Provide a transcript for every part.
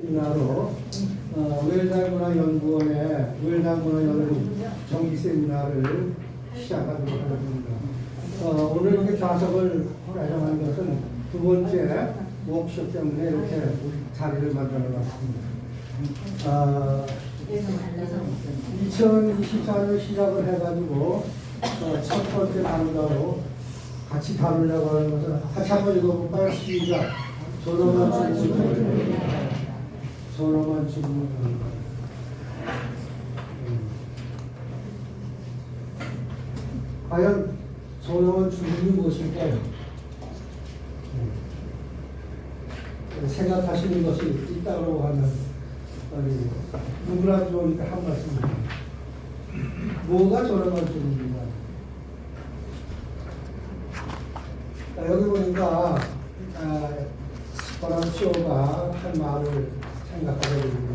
세미나로 외일당문화연구원의 외일당문화연구 정기 세미나를 시작하도록 하겠습니다. 오늘 이렇게 좌석을 배정한 것은 두 번째 워크숍 때문에 이렇게 자리를 만들어놨습니다. 2024년 시작을 해가지고 첫 번째 단어로 같이 다루려고 하는 것은 같이 한번 읽어볼까요? 시작. 존엄한 질문. 과연 존엄한 질문이 무엇일까요? 생각하시는 것이 있다고 하면 누구나 들어오니까 한 말씀입니다. 뭐가 존엄한 질문인가? 여기 보니까 호라시오가 한 말을 생각하게 됩니다.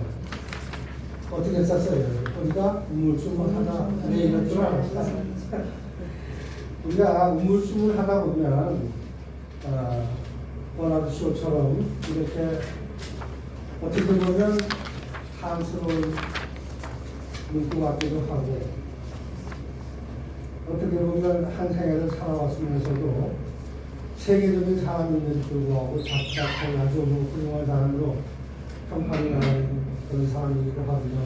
어떻게 썼어요? 우리가 우물쭈물 하다, 네, 이럴 줄 알았어. 우리가 우물쭈물 하다 보면, 호라시오처럼 이렇게 어떻게 보면 상스러운 문구 같기도 하고, 어떻게 보면 한 생애를 살아왔으면서도 세계적인 사람임에도 불구하고 작작한 아주 훌륭한 사람으로 평판이 나는 그런 사람이기도 하지만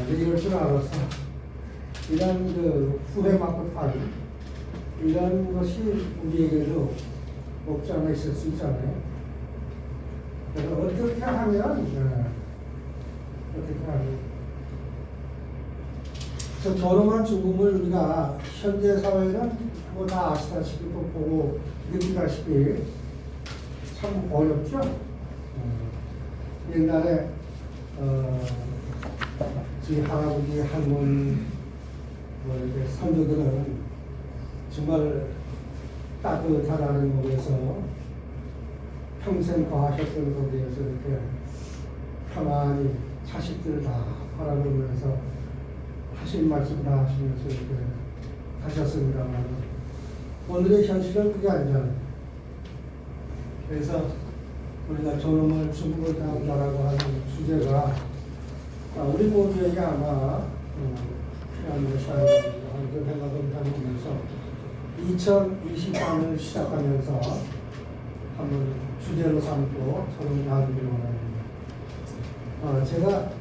이럴 줄 알았어. 이런 그 후회 맞고 파기 이런 것이 우리에게도 없지 않아 있을 수 있잖아요. 그래서 어떻게 하면 그래서 존엄한 죽음을 우리가 현재 사회는 뭐 다 아시다시피 또 보고 느끼다시피 참 어렵죠. 옛날에 저희 할아버지 할머니 뭐 이렇게 선조들은 정말 따뜻하다는 곳에서 평생 거하셨던 곳에서 이렇게 가만히 자식들 다 바라보면서 하신 말씀 다 하시면서 이렇게 하셨습니다만 오늘의 현실은 그게 아니잖아요. 그래서 우리가 존엄을 중국을 다운다라고 하는 주제가 우리 모두에게 아마 필요한 것이 아닌가 하는 생각을 하면서 2024년을 시작하면서 한번 주제로 삼고 서로 나누기로 원합니다. 제가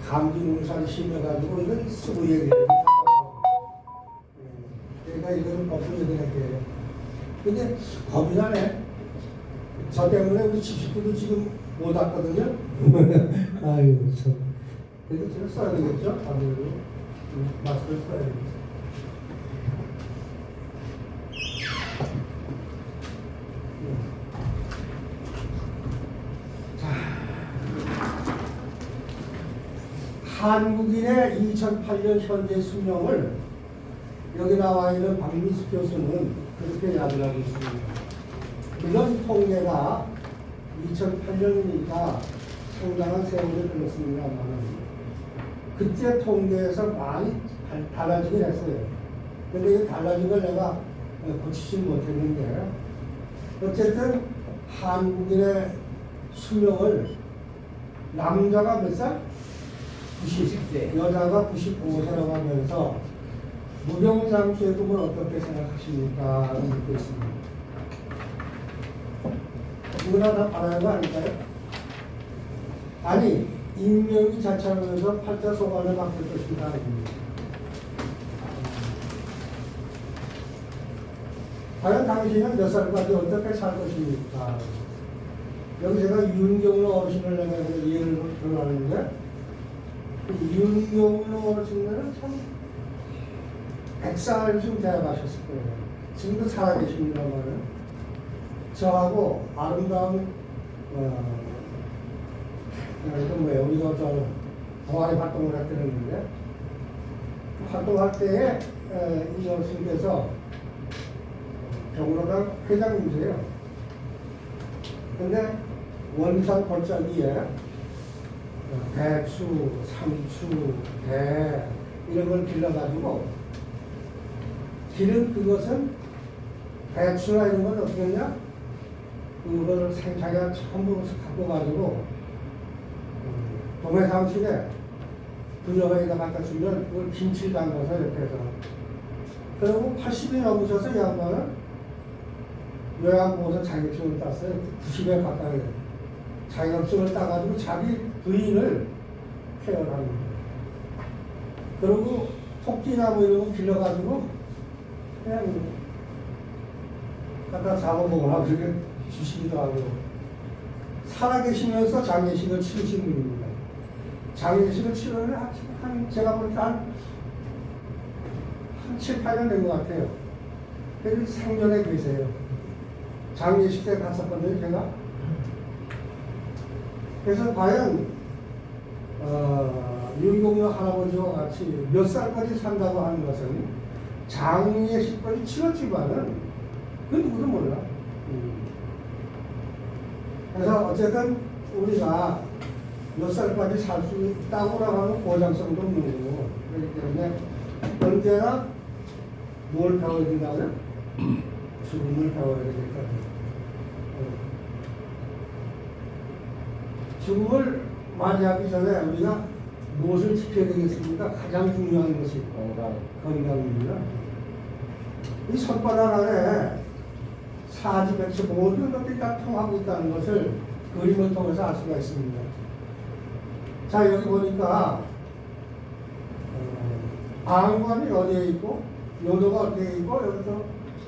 감기 눈살이 심해가지고 이걸 쓰고 얘기해요. 내가 이걸 먹고 얘기할게요. 근데 겁이 나네. 저 때문에 우리 집식구도 지금 못 왔거든요. 아유 참. 그래도 제가 써야 되겠죠. 아무래도 마스크를 써야 되겠죠. 한국인의 2008년 현재 수명을 여기 나와 있는 박민숙 교수는 그렇게 이야기를 하고 있습니다. 물론 통계가 2008년이니까 상당한 세월이 흘렀습니다만 그때 통계에서 많이 달라지긴 했어요. 근데 이 달라진 걸 내가 고치지 못했는데 어쨌든 한국인의 수명을 남자가 몇 살? 90세, 여자가 95세라고 하면서 무병장 제도를 어떻게 생각하십니까? 묻고 있습니다. 누구나 다 바라는 거 아닐까요? 아니, 인명이 자처하면서 팔자 소관을 바꿀 것인가 아닙니다. 과연 당신은 몇 살까지 어떻게 살 것입니까? 여기 제가 윤경로 어르신을 내가 예를 들어놨는데 윤경로 어르신은 참 100살쯤 대하셨을 거예요. 지금도 살아계십니다만 저하고 아름다운 이건 뭐예요? 우리가 저 동아리 활동을 했는데 활동할 때에 이 어르신께서 경로당 회장님이세요. 근데 원산 골짜기에 배추, 상추, 배 이런 걸 길러가지고 기른 그것은 배추나 이런 건 어떻게 했냐? 그걸 자기가 전부 갖고 가지고 동해상실에 분녀회에다 갖다 주면 그걸 김치를 담가서 이렇게 해서 그리고 80이 넘으셔서 이 양반은 요양보호사 자격증을 땄어요. 90에 가까이 자격증을 따가지고 자기 부인을 케어를 하는 거예요. 그리고 토끼나 뭐 이런 거 빌려가지고 그냥 갖다 잡아먹으라고 그렇게 주시기도 하고 살아계시면서 장례식을 치르신 분입니다. 장례식을 치르는 한 제가 볼 때 한 7, 8년 된 것 같아요. 그래서 생전에 계세요. 장례식 때 갔었거든요, 제가. 그래서 과연 윤공녀 할아버지와 같이 몇 살까지 산다고 하는 것은 장례식까지 치렀지만은 그 누구도 몰라. 그래서 어쨌든 우리가 몇 살까지 살 수 있다고라고 하는 보장성도 없는 거고 그렇기 때문에 언제나 뭘 배워야 된다고요? 죽음을 배워야 되니까. 죽음을 맞이하기 전에 우리가 무엇을 지켜야 되겠습니까? 가장 중요한 것이 건강입니다. 이 손바닥 안에 사지백수 모든 것들이 다 통하고 있다는 것을 그림을 통해서 알 수가 있습니다. 자, 여기 보니까 방광이 어디에 있고 요도가 어디에 있고 여기서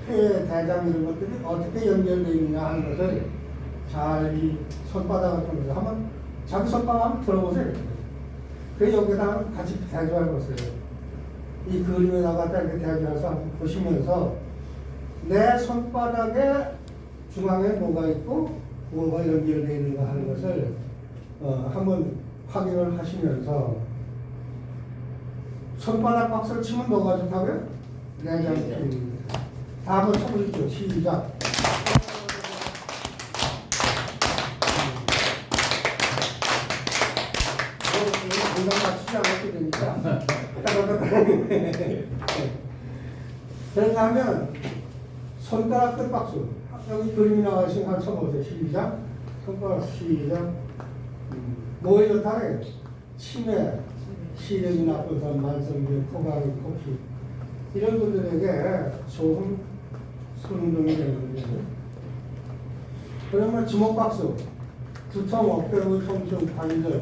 폐, 대장 이런 것들이 어떻게 연결되어 있느냐 하는 것을 잘 이 손바닥을 통해서 한번 자기 손바닥 한번 들어보세요. 그래서 여기다 같이 대조해 보세요. 이 그림에다가 이렇게 대조해서 한번 보시면서 내 손바닥에 중앙에 뭐가 있고 뭐가 연결되어 있는가 하는 것을 한번 확인을 하시면서 손바닥 박수를 치면 뭐가 좋다고요? 내장입니다. 다 한번 쳐보시죠. 시작. 건강 맞추지 않았게 되니까. 그런가 하면 손가락 끝 박수. 여기 그림이 나와 있으니까 한번 쳐보세요. 시작. 손가락 시작. 뭐에 좋다래? 치매, 시력이 나쁜 사람, 만성병, 코가리, 코피 이런 분들에게 좋은 운동이 되는 거죠. 그러면 주먹박수, 두통, 어깨, 통증, 관절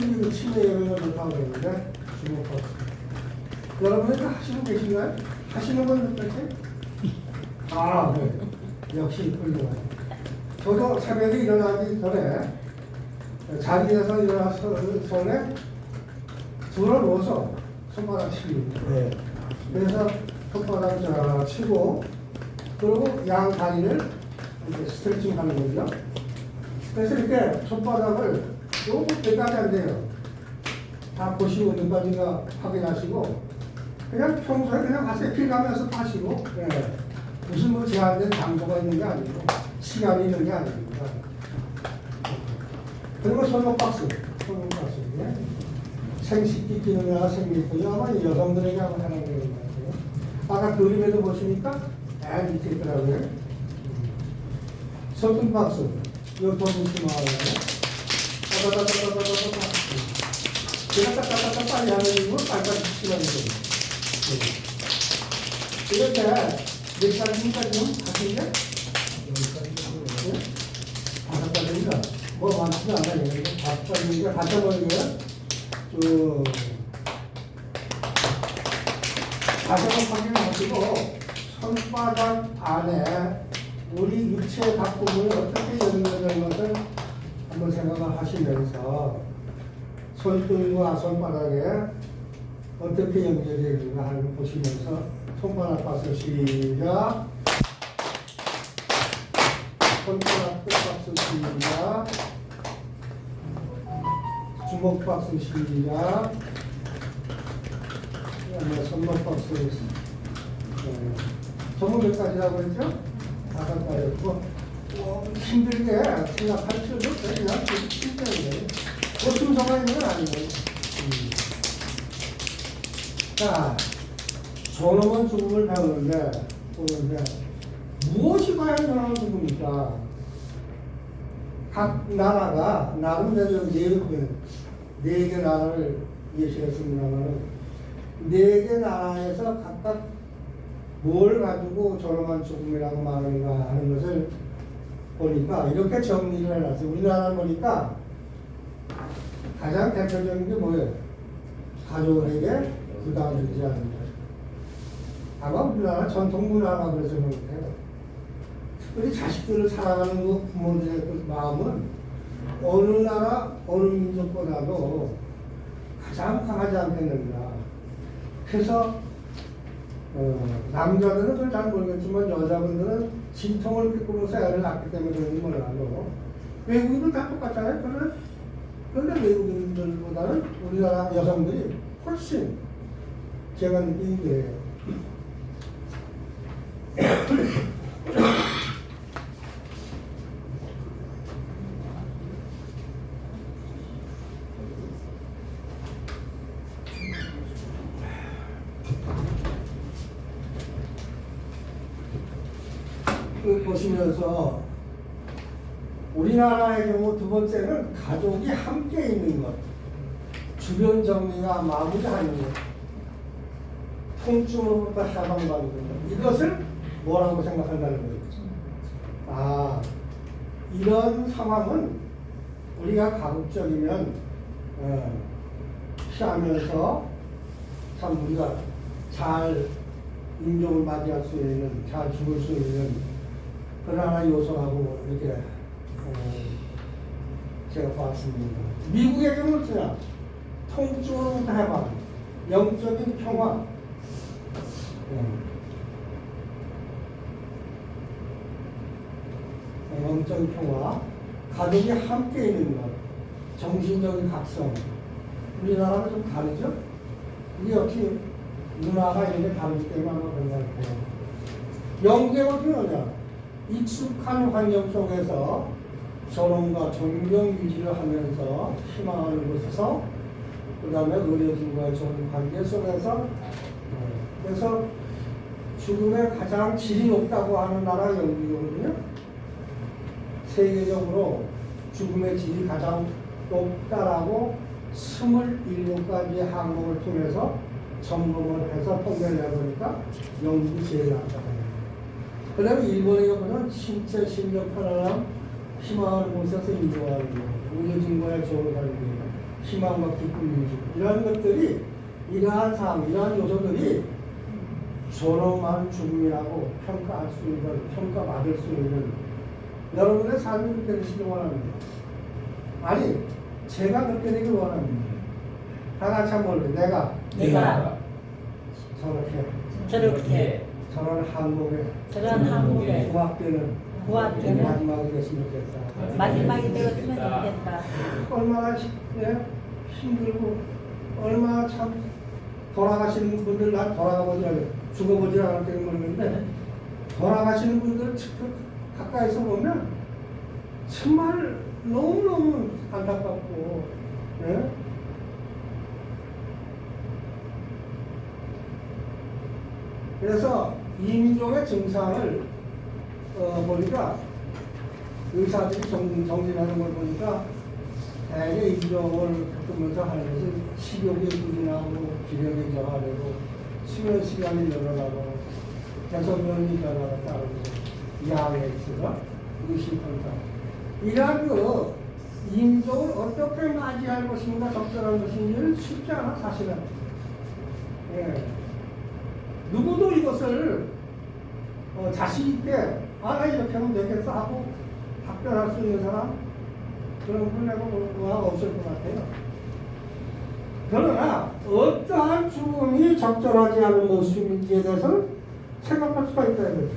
이거 치매에 영향을 좋다고 그러는데 주먹박수. 여러분 이거 하시고 계신가요? 하시는 분 어떻게? 아, 네. 역시 훌륭하네. 저도 새벽에 일어나기 전에 자리에서 일어나서 손에 들어놓아서 손바닥 치기. 네. 그래서 손바닥 쫙 치고 그리고 양 다리를 이렇게 스트레칭 하는 거죠. 그래서 이렇게 손바닥을 요거 몇까지 안 돼요. 다 보시고 몇까지가 확인하시고 그냥 평소에 그냥 가서 길 가면서 하시고 네. 무슨 뭐 제한된 장소가 있는 게 아니고 시간이 있는 게 아닙니다. 그리고 손목박수. 네. 생식기 기능이나 생리통이 아마 여성들에게 아마 하는 거인 것 같아요. 아까 그림에도 보시니까 밑에 있더라고요. 손등박수. 이거 보시면 제가 딱딱딱 빨리 하는 이유는 빨리빨리 시간이 돼요. 이렇게 몇 살입니까 지금? 하시는데? 5살입니다. 뭐 많지는 않아요. 5살이니까 갖다 버리고요. 쭉 다시 한번 확인하시고 손바닥 안에 우리 육체 각 부분이 어떻게 연결되는 것을 한번 생각을 하시면서 손등과 손바닥에 어떻게 연결되어 있는가 하는 걸 보시면서 손바닥 박수 시작. 손가락 끝 박수 시작. 주먹 박수 시작. 그다음에 손목 박수. 전부 몇 가지라고 했죠? 5가지였고 힘들게 생각할 필요도 없어요. 그냥 힘들게 고충성가 있는 건 아니고. 자, 존엄한 죽음을 배우는데 무엇이 과연 존엄한 죽음입니까? 각 나라가 나름대로 네 개 나라를 예시했습니다만 네 개 나라에서 각각 뭘 가지고 저렴한 죽음이라고 말하는가 하는 것을 보니까 이렇게 정리를 해놨어요. 우리나라 보니까 가장 대표적인 게 뭐예요? 가족에게 부담을 주지 않는 것. 아마 우리나라 전통 문화가 그래서 그런 것 같아요. 특별히 자식들을 사랑하는 그 부모들의 그 마음은 어느 나라, 어느 민족보다도 가장 강하지 않겠는가. 그래서 남자들은 그걸 잘 모르겠지만 여자분들은 진통을 겪으면서 애를 낳기 때문에 그런지 몰라도 외국인들 다 똑같잖아요. 그런데 외국인들보다는 우리나라 여성들이 훨씬 제가 느끼는 게 보시면서 우리나라의 경우 두 번째는 가족이 함께 있는 것, 주변 정리가 마무리하는 것, 통증으로부터 해방받는 것, 이것을 뭐라고 생각한다는 거죠. 이런 상황은 우리가 가급적이면 피하면서 참 우리가 잘 임종을 맞이할 수 있는, 잘 죽을 수 있는 그런 하나의 요소라고 이렇게 제가 봤습니다. 미국의 경우는 어떠냐? 통증으로부터 해방, 영적인 평화, 영적인 평화, 가족이 함께 있는 것, 정신적인 각성. 우리나라는 좀 다르죠? 이게 역시 문화가 이렇게 다르기 때문에 아마 그런 것 같아요. 영국의 어떻게 하냐? 익숙한 환경 속에서 존엄과 존경 유지를 하면서 희망하는 곳에서 그 다음에 의료진과의 좋은 관계 속에서 그래서 죽음의 가장 질이 높다고 하는 나라가 영국이거든요. 세계적으로 죽음의 질이 가장 높다라고 27가지 항목을 통해서 점검을 해서 통계를 내보니까 영국이 제일 낫다고. 그 다음에 일본의 경우는 신체, 심적 편안함, 희망하는 곳에서 인도하는 것, 의료진과의 좋은 관계, 희망과 기쁨 유지, 이러한 것들이, 이러한 상황, 이러한 요소들이 존엄한 죽음이라고 평가할 수 있는, 평가받을 수 있는 여러분의 삶이 그렇게 되시길 원합니다. 아니, 제가 그렇게 되길 원합니다. 다 같이 한번 내가 저렇게 저런 한국에 부합되는 마지막이 됐으면 좋겠다. 마지막이 되었으면 좋겠다. 얼마나 힘들고 얼마나 참 돌아가시는 분들, 난 돌아가보지 않아요. 죽어보지 않을 때는 모르는데 돌아가시는 분들 가까이서 보면 정말 너무너무 안타깝고, 예? 그래서 임종의 증상을 보니까 의사들이 정진하는 걸 보니까 대개 임종을 겪으면서 하는 것은 식욕이 부진하고 기력이 저하되고 수면 시간이 늘어나고 대소변이 변화가 따르고 양에 있어서 의식한다. 이러한 임종을 어떻게 맞이할 것인가 적절한 것인지는 쉽지 않아 사실은. 예. 누구도 이것을 자신 있게 나 이렇게 하면 되겠어 하고 답변할 수 있는 사람 그런 분 내가 없을 것 같아요. 그러나 어떠한 죽음이 적절하지 않은 모습인지에 대해서는 생각할 수가 있다 이거죠.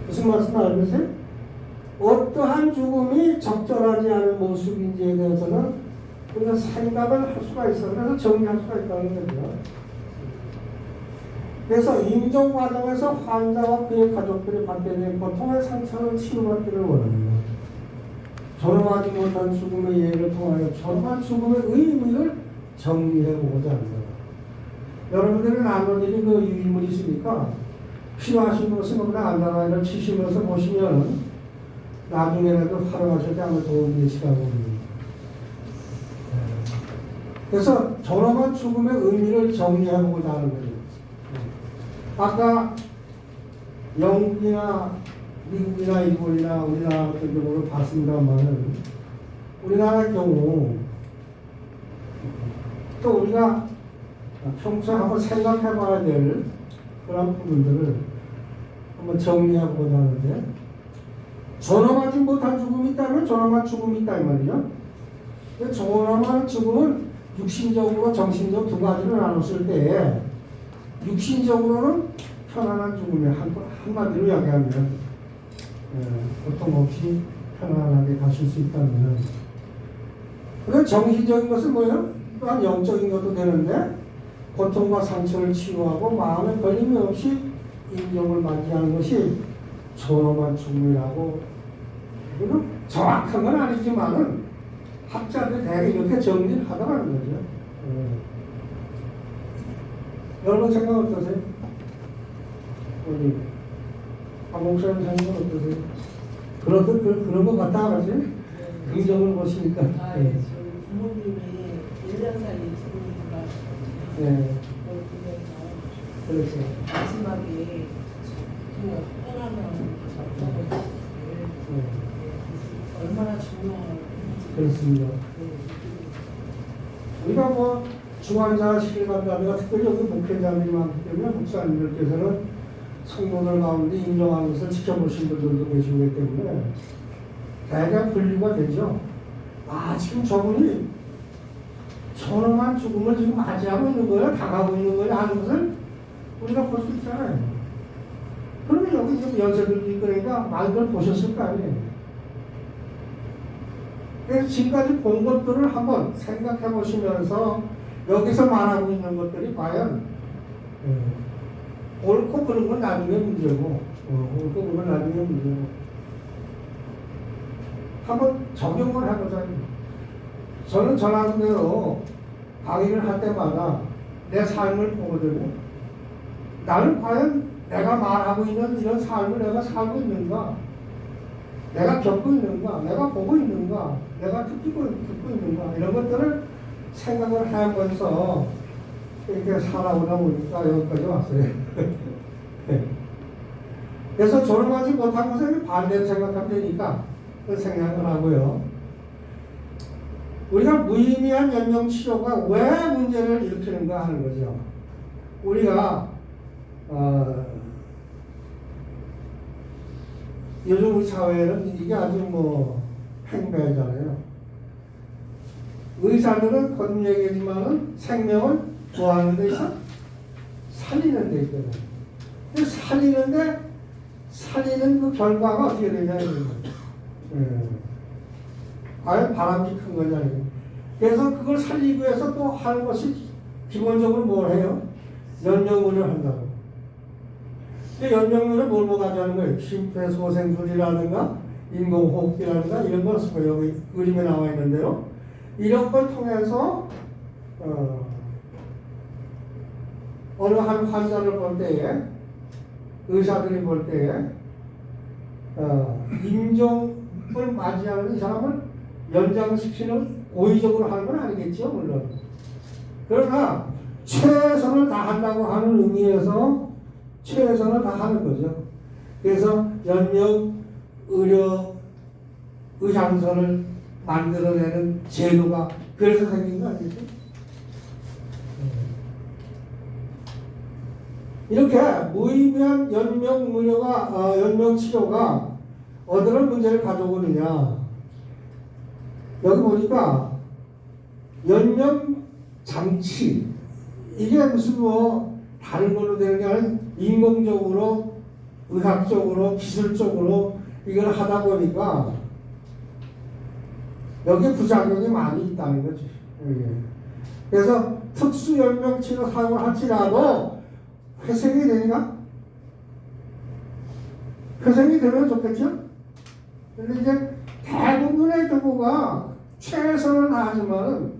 무슨 말씀 알겠어요? 어떠한 죽음이 적절하지 않은 모습인지에 대해서는 우리가 생각을 할 수가 있어. 그래서 정리할 수가 있다는 거죠. 그래서 임종 과정에서 환자와 그의 가족들이 받게 된 고통의 상처를 치유받기를 원합니다. 존엄하지 못한 죽음의 예를 통하여 존엄한 죽음의 의미를 정리해보고자 합니다. 여러분들은 아버님이 그 유인물이 있습니까? 필요하신 것은 그냥 안전하게 치시면서 보시면 나중에라도 활용하실 때 아마 도움이 되시라고 봅니다. 그래서 존엄한 죽음의 의미를 정리해보고자 하는 거죠. 아까 영국이나 미국이나 일본이나 우리나라 같은 경우를 봤습니다만은 우리나라의 경우 또 우리가 평소에 한번 생각해봐야 될 그런 부분들을 한번 정리해보고자 하는데, 존엄하지 못한 죽음이 있다면 존엄한 죽음이 있다 이 말이죠. 존엄한 죽음은 육신적으로 정신적 두 가지로 나눴을 때, 육신적으로는 편안한 죽음이 한마디로 이야기하면 고통 없이 편안하게 가실 수 있다면, 그리고 정신적인 것은 뭐예요? 또한 영적인 것도 되는데, 고통과 상처를 치유하고 마음에 걸림이 없이 인정을 맞이하는 것이 존엄한 죽음이라고. 그리고 정확한 건 아니지만은 학자들이 대개 이렇게 정리를 하더라는 거죠. 여러분 생각 어떠세요? 우리 박목사님 생각 어떠세요? 그런 것 같다 그러지? 긍정을 보시니까. 저희 부모님이 1년 사이에 죽으니까 네. 그래서 그렇죠. 마지막에 그냥 떠나면 얼마나 중요한지. 그렇습니다. 우리가 뭐 중환자 실감자가 특별히 여기 목회자들이 많기 때문에 목사님들께서는 성도들 가운데 인정하는 것을 지켜보신 분들도 계시기 때문에 대개 분류가 되죠. 아, 지금 저분이 존엄한 죽음을 지금 맞이하고 있는 거예요, 당하고 있는 거예요 하는 것을 우리가 볼 수 있잖아요. 그러면 여기 지금 연세들도 있으니까 많이들 보셨을 거 아니에요. 그래서 지금까지 본 것들을 한번 생각해 보시면서 여기서 말하고 있는 것들이 과연 옳고 그른 건 나중에 문제고, 옳고 그른 건 나중에 문제고, 한번 적용을 해보자. 저는 전화대로 강의를 할 때마다 내 삶을 보거든요. 나는 과연 내가 말하고 있는 이런 삶을 내가 살고 있는가? 내가 겪고 있는가? 내가 보고 있는가? 내가 듣고 있는가? 이런 것들을 생각을 해보면서 이렇게 살아오다 보니까 여기까지 왔어요. 그래서 존엄하지 못한 것에 반대로 생각하면 되니까 그 생각을 하고요. 우리가 무의미한 연명치료가 왜 문제를 일으키는가 하는 거죠. 우리가 요즘 우리 사회는 이게 아주 뭐 팽배하잖아요. 의사들은 거듭 얘기지만은 생명을 구하는 데 있어 살리는 데 있거든. 근데 살리는 그 결과가 어떻게 되냐 이런 거예요. 과연 바람직한 거냐. 그래서 그걸 살리기 위해서 또 하는 것이 기본적으로 뭘 해요? 연명을 한다고. 연명을 뭘로 가져가는 거예요? 심폐소생술이라든가 인공호흡기라든가 이런 걸 여기 그림에 나와 있는 대로 이런 걸 통해서 어느 한 환자를 볼 때에 의사들이 볼 때에 임종을 맞이하는 이 사람을 연장시키는 고의적으로 하는 건 아니겠죠, 물론. 그러나 최선을 다한다고 하는 의미에서 최선을 다하는 거죠. 그래서 연명 의료 의향서를 만들어내는 제도가 그래서 생긴 거 아니겠죠? 이렇게 무의미한 연명 치료가 어떤 문제를 가져오느냐. 여기 보니까 연명 장치 이게 무슨 뭐 다른 걸로 되는 게 아니라 인공적으로 의학적으로 기술적으로 이걸 하다 보니까 여기에 부작용이 많이 있다는 거지. 그래서 특수 연명 치료 사용을 할지라도 회생이 되니까 회생이 되면 좋겠죠. 근데 이제 대부분의 경우가 최선을 다하지만은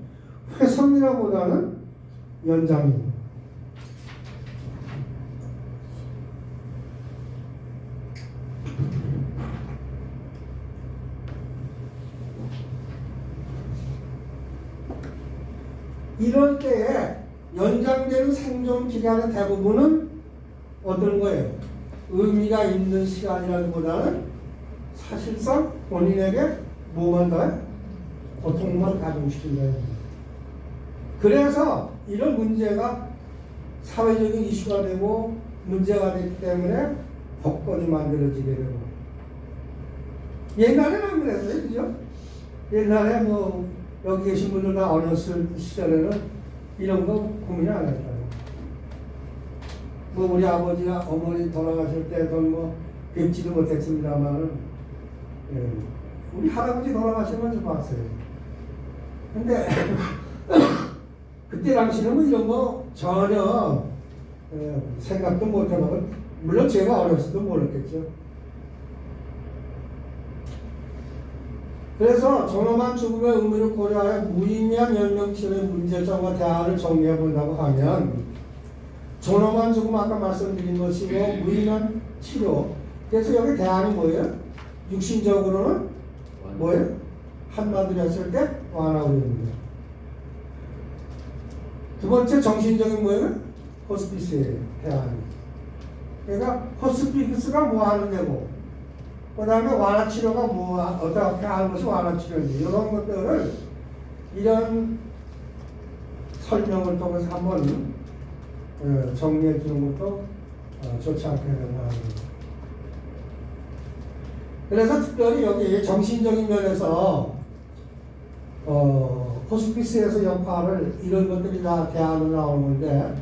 회성이라보다는 연장입니다. 이럴 때에 연장되는 생존 기간의 대부분은 어떤 거예요? 의미가 있는 시간이라기보다는 사실상 본인에게 뭐만 더해? 고통만 가중시킨다. 그래서 이런 문제가 사회적인 이슈가 되고 문제가 되기 때문에 법권이 만들어지게 되고, 옛날에는 안 그랬어요, 그죠? 옛날에 뭐 여기 계신 분들 다 어렸을 시절에는 이런 거 고민 안 했다. 뭐 우리 아버지나 어머니 돌아가실 때도 뭐 뵙지도 못했습니다만은, 예, 우리 할아버지 돌아가시면 좀 봤어요. 근데 그때 당시는 뭐 이런 거 전혀 생각도 못 해보고, 물론 제가 어렸을 때 몰랐겠죠. 그래서 존엄한 죽음의 의미를 고려하여 무의미한 연명치료의 문제점과 대안을 정리해 본다고 하면, 존엄한 죽음 아까 말씀드린 것이고 무의미한 치료, 그래서 여기 대안이 뭐예요? 육신적으로는 뭐예요? 한마디로 했을 때 완화의료입니다. 두 번째 정신적인 뭐예요? 호스피스예요. 대안이. 그러니까 호스피스가 뭐 하는 데고, 그 다음에 완화치료가 뭐 어떻게 하는 것이 완화치료인지, 이런 것들을 이런 설명을 통해서 한번 정리해 주는 것도 좋지 않겠느냐. 그래서 특별히 여기 정신적인 면에서 호스피스에서 역할을, 이런 것들이 다 대안으로 나오는데,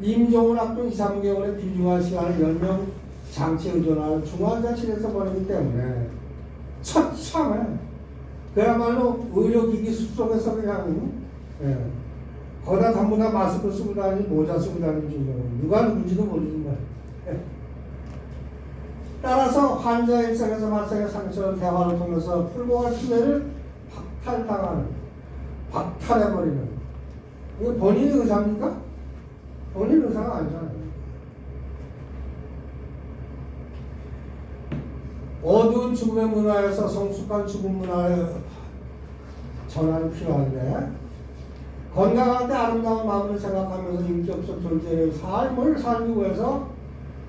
임종을 앞둔 2, 3개월의 비중한 시간을 연명 장치에 의존하는 중환자실에서 보내기 때문에 처참해. 그야말로 의료기기 숲속에서 그냥, 거기다 전부 다 마스크 쓰고 다니니 모자 쓰고 다니는 중이에요. 누가 누군지도 모르지만. 따라서 환자 일생에서 발생의 상처를 대화를 통해서 풀고 갈 기회를 박탈해버리는. 이게 본인이 의사입니까? 본인 의사가 아니잖아요. 어두운 죽음의 문화에서 성숙한 죽음 문화의 전환이 필요한데, 건강할 때 아름다운 마음을 생각하면서 인격적 존재의 삶을 살기 위해서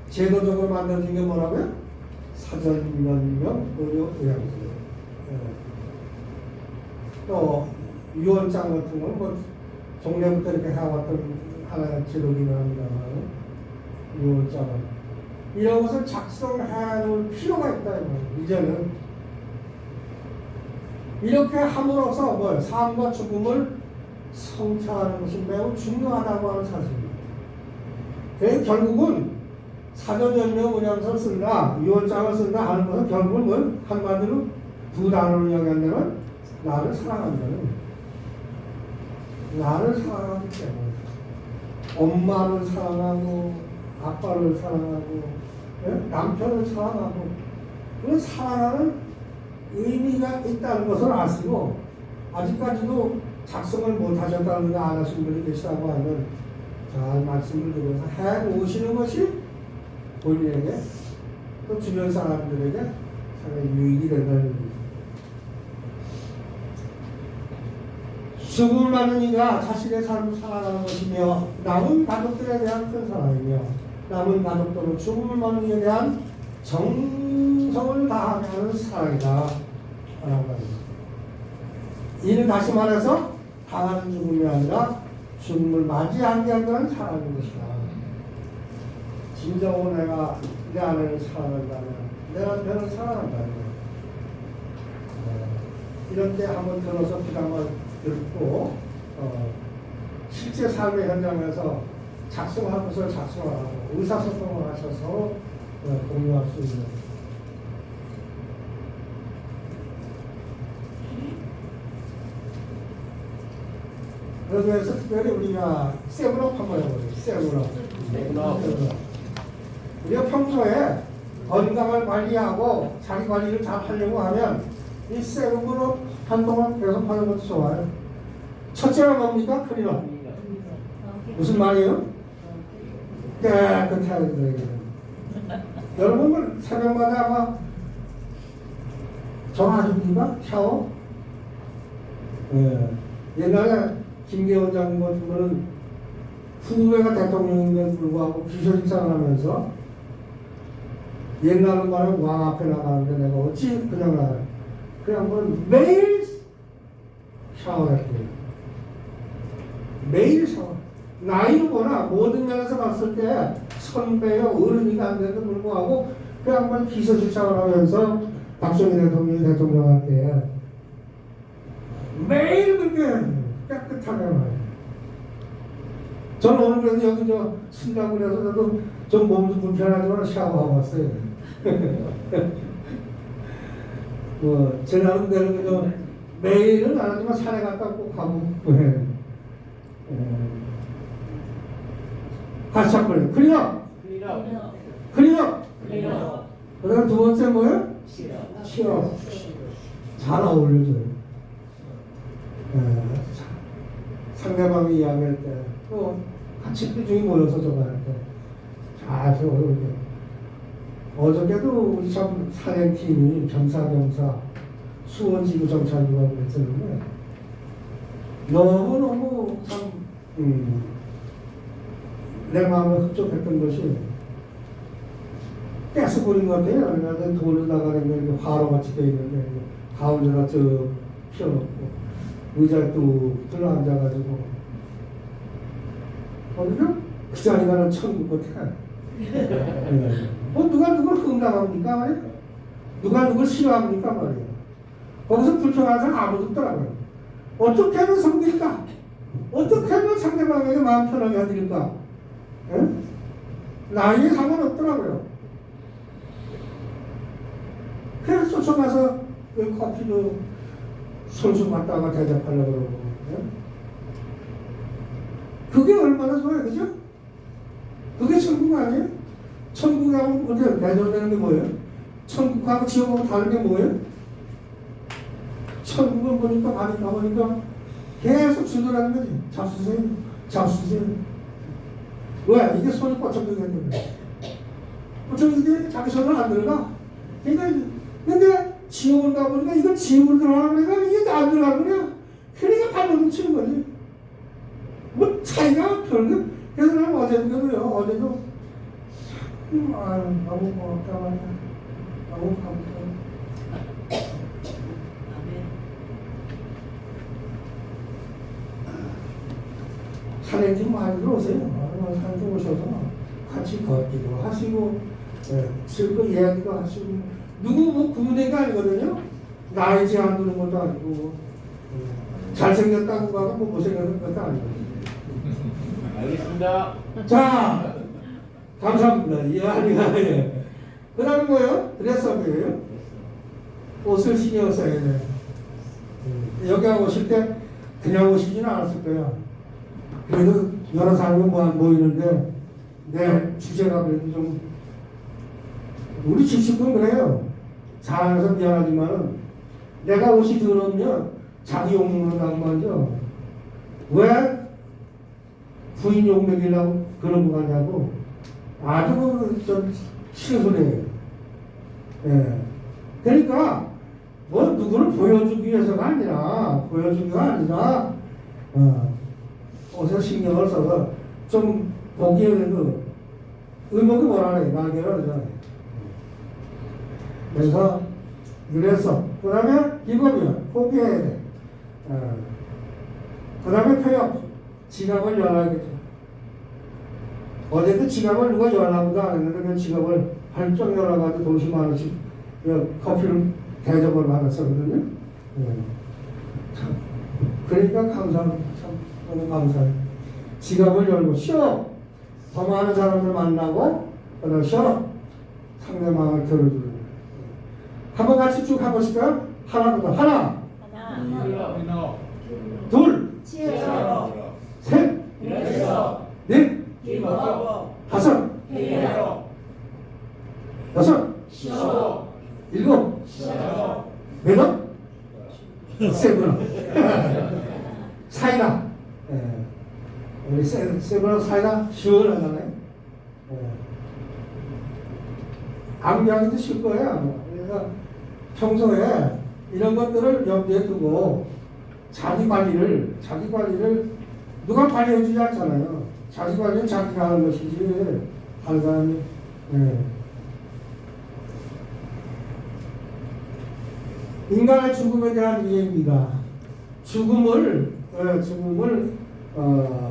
제도적으로 만들어진 게 뭐라고요? 사전면역 의료의학이에요. 또 유언장 같은 건 뭐 종래부터 이렇게 해왔던 하나의 제도기는 합니다만, 유언장은 이런 것을 작성해 놓을 필요가 있다. 이제는 이렇게 함으로써 뭐 삶과 죽음을 성찰하는 것이 매우 중요하다고 하는 사실입니다. 그래서 결국은 사전연명 의료원서를 쓴다, 유언장을 쓴다 하는 것은 결국은 한마디로 두 단어로 이야기한다면 나를 사랑한다는, 나를 사랑하기 때문에 엄마를 사랑하고 아빠를 사랑하고 남편을 사랑하고, 그런 사랑하는 의미가 있다는 것을 아시고 아직까지도 작성을 못하셨다는 걸 안 하신 분이 계시다고 하면 잘 말씀을 드려서 해놓으시는 것이 본인에게 또 주변 사람들에게 상당히 유익이 된다는 얘기죠. 죽음을 맞는 이가 자신의 삶을 살아가는 것이며 남은 가족들에 대한 큰 사랑이며 남은 가족들은 죽음을 맞는 이에 대한 정성을 다하게 하는 사랑이다 라고 합니다. 이는 다시 말해서 당하는 죽음이 아니라 죽음을 맞이하게 한다는 사랑인 것이다. 진정으로 내가 내 아내를 사랑한다면, 내 남편을 사랑한다면, 이런 때 한번 들어서 비담을 듣고 실제 삶의 현장에서 작성할 것을 작성하고 의사소통을 하셔서 공유할 수 있는. 그래서 특별히 우리가 세븐업 한번 해보죠. 세븐업. 우리가 평소에 건강을 관리하고 자기 관리를 잘 하려고 하면 이 세븐으로 한동안 계속 하는 것도 좋아요. 첫째가 뭡니까? 클리너. 무슨 말이에요? 깨끗해야 된다. 여러분은 새벽마다 아마 정하십니까? 샤워? 옛날에 김계원 장군 같은 거는 후배가 대통령임에도 불구하고 비서실장을 하면서 옛날은 말하면 왕 앞에 나가는데 내가 어찌 그냥 나가요. 그냥 뭐 매일 샤워했대요. 매일 샤워. 나이는 뭐나 모든 면에서 봤을 때 선배요 어른이가 안 되는데 불구하고 그 양반 비서실장을 하면서 박정희 대통령이 대통령할 때 매일 그렇게 깨끗하게 말이에요. 저는 오늘 그래도 여기 저 쓴다고 그래서 저도 좀 몸도 불편하지만 샤워하고 왔어요. 뭐 제 나름대로 그저 매일은 안 하지만 산에 갔다 꼭 가고 같이 한번 클린업 클린업 그다음 두 번째 뭐예요? 취업 잘 어울려줘요. 상대방이 이야기할 때 또 같이 꾸준히 모여서 저거 할 때 잘 어울려. 어저께도 우리 참 산행팀이 겸사겸사 수원지구 정찰부하고 했었는데 너무너무 참 내 마음에 흡족했던 것이 가스불인 것 같아요. 그래서 돌을 나가는 게 화로같이 되어 있는데 가운데다 쭉 피워놓고 의자에 뚝 들어앉아가지고 어디가 그 자리가는 천국 같아. 뭐 누가 누굴 흥당합니까 말이야? 누가 누굴 싫어합니까 말이야? 거기서 불평하는 사람 아무도 없더라고요. 어떻게 하면 섬길까? 어떻게 하면 상대방에게 마음 편하게 해드릴까? 예? 나이에 상관없더라고요. 그래서 쫓아가서 커피도 손수 갖다가 대접하려고 그러고. 예? 그게 얼마나 좋아요, 그죠? 그게 천국 아니에요? 천국하고 어떻게 대접되는 게 뭐예요? 천국하고 지옥하고 다른 게 뭐예요? 천국을 보니까 가보니까 계속 주더라는 거지. 잡수세요. 잡수세요. 왜? 이게 손이 뻗쳐지게 되는데. 뻗쳐지게 자기 손을 안 들어가. 그러니까, 근데 지옥을 가보니까 이건 지옥을 들어가는 거니까 이게 안 들어가는 거야. 그러니까 발로 치는 거지. 뭐 차이가 별로. 그래서 나는 어제도요. 어제도 너무 고맙다 말이야. 너무 감사해. 산에 좀 많이 들어오세요. 산에 오셔서 같이 걷기도 하시고, 즐거 이야기도 하시고, 누구 뭐 구분대가 아니거든요. 나이 제한 두는 것도 아니고, 잘생겼다고 하고 뭐 못생겼는 것도 아니거든요. 알겠습니다. 자, 감사합니다. 예, 아니야, 예. 그 다음에 뭐예요? 드레스업이에요. 옷을 신경 써야 돼. 여기 오실 때 그냥 오시지는 않았을 거야. 그래도 여러 사람이 모이는데 내 주제가 그래도 좀 우리 집식은 그래요. 자라서 미안하지만은 내가 옷이 더러우면 자기 욕먹는 다고 말이죠. 왜 부인 욕먹이려고 그런 거 같냐고 아주 좀 싫은 소리예요. 예. 그러니까 뭐 누구를 보여주기 위해서가 아니라 옷에 신경을 써서 좀 보기에 그래도 의목이 뭐라네 날개가 그러잖아요. 그래서 그 다음에 이거면 포기해야 돼. 그 다음에 폐업 지갑을 열어야겠죠. 어제도 지갑을 누가 열라고도 안 했는데 그 지갑을 활짝 열어가지고 동시 만원씩 커피를 대접을 받았었거든요. 그러니까 감사합니다. 참 너무 감사해요. 지갑을 열고 쉬어 더 많은 사람들 만나고 그다음 쉬어 상대방을 들어주는 거예요. 한번 같이 쭉 해보실까요? 하나부터 하나 둘 셋 넷 다섯 여섯 일곱 여덟 세븐 사이다. 우리 세븐하고 사이다 시원하잖아요. 암기하기도 쉽을 거예요. 그래서 평소에 이런 것들을 염두에 두고 자기 관리를 누가 관리해주지 않잖아요. 자기 관리는 자기가 하는 것이지 다른 사람이. 예. 인간의 죽음에 대한 이해입니다. 죽음을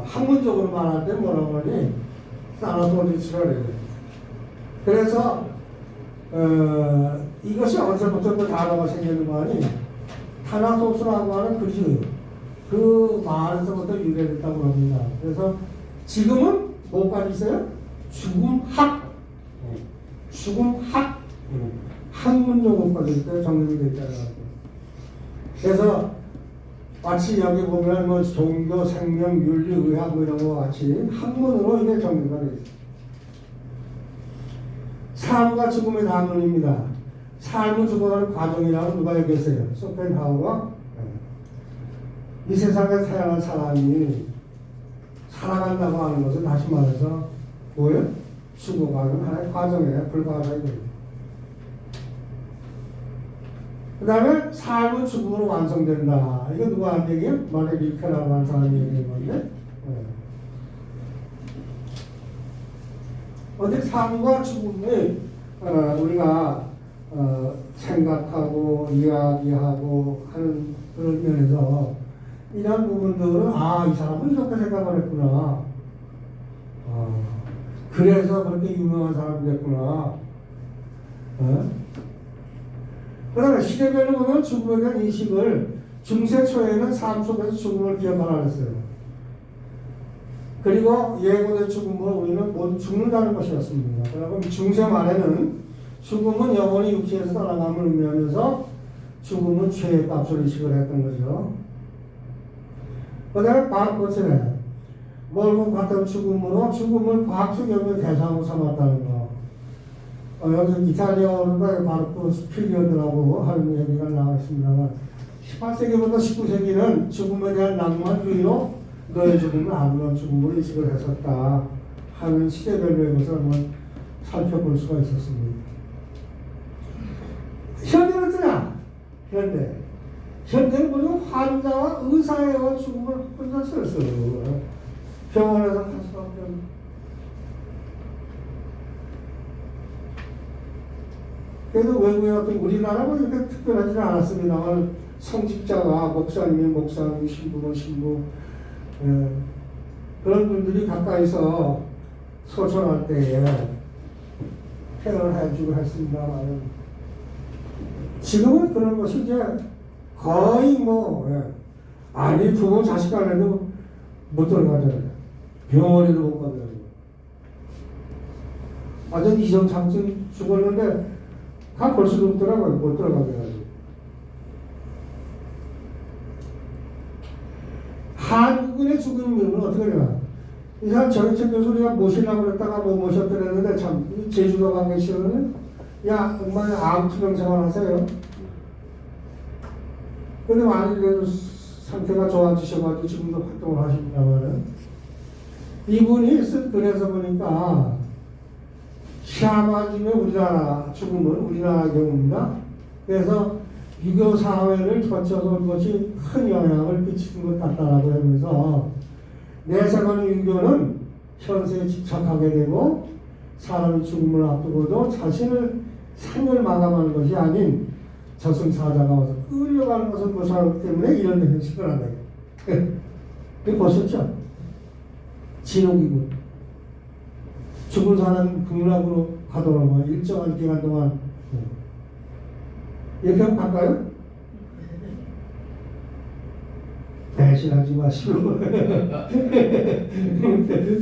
학문적으로 말할 때 뭐라고 하니 사나토리스라 그래요. 그래서 이것이 어디서부터 그 단어가 생기는 거 아니? 타나토스라고 하는 그 말에서부터 유래됐다고 합니다. 그래서 지금은 뭐까지 있어요? 죽음학. 죽음학. 학문 용어까지 정립이 됐잖아요. 그래서 마치 여기 보면 뭐 종교, 생명, 윤리, 의학 뭐 이런 거 같이 학문으로 이게 정리가 되어 있어요. 삶과 죽음의 단문입니다. 삶은 죽어가는 과정이라고 누가 얘기했어요? 소펜하우가. 이 세상에 태어난 사람이 살아간다고 하는 것은 다시 말해서 뭐예요? 죽어가는 하나의 과정에 불과하다는 거예요. 그 다음에 삶은 죽음으로 완성된다. 이거 누가 한 얘기예요? 마르 릴케라고 하는 사람이 얘기한 건데. 어디 삶과 죽음을 우리가 생각하고 이야기하고 하는 그런 면에서 이런 부분들은 이 사람은 이렇게 생각을 했구나. 그래서 그렇게 유명한 사람이 됐구나. 그 다음에 시대별로 보면 죽음에 대한 인식을 중세 초에는 삶 속에서 죽음을 기억하라 그랬어요. 그리고 예고된 죽음을 우리는 모두 죽는다는 것이었습니다. 그리고 중세 말에는 죽음은 영원히 육체에서 떠나감을 의미하면서 죽음은 죄의 값을 인식을 했던 거죠. 그 다음에 바르코스네 멀고 같은 죽음을 과학적 연구의 대상으로 삼았다는 거. 여기 이탈리아어로 바르코스 피리어드라고 하는 얘기가 나와 있습니다만 18세기부터 19세기는 죽음에 대한 낭만 주의로 너의 죽음은 아무런 죽음으로 인식을 했었다 하는 시대별로의 것을 한번 살펴볼 수가 있었습니다. 현대는 어떠냐? 현대는 보면 환자와 의사의 죽음을 혼자 썼어요. 병원에서 가서 그래도 외국에 어떤 우리나라는 이렇게 특별하지는 않았습니다만 성직자가 목사님, 신부 그런 분들이 가까이서 소천할 때에 케어를 해주고 했습니다만 지금은 그런 것이 이제 거의 부모 자식 간에도 못 들어가잖아요. 병원에도 못 가잖아요. 완전 이정창증 죽었는데 다 볼 수도 없더라고요. 못 들어가게 해가지고. 한국인의 죽음은 어떻게 되나? 이 사람 정희철 교수 우리가 모시려고 그랬다가 못 모셨더랬는데 참 제주도 가 계시거든요. 야, 엄마 암투병 생활하세요. 근데 많이 그래도 상태가 좋아지셔가지고 지금도 활동을 하십니다만은 이분이 그래서 보니까 샤머즘의 우리나라 죽음은 우리나라 경우입니다. 그래서 유교 사회를 거쳐서 그것이 큰 영향을 미치는 것 같다라고 하면서 내세관 유교는 현세에 집착하게 되고 사람이 죽음을 앞두고도 자신을 생을 마감하는 것이 아닌 저승사자가 와서 끌려가는 것을 모사하기 때문에 이런 현실을 한다. 그게 보셨죠? 진옥이군. 죽은 사람 극락으로 가더라고요. 일정한 기간 동안. 이렇게 하면 갈까요? 배신하지 마시고.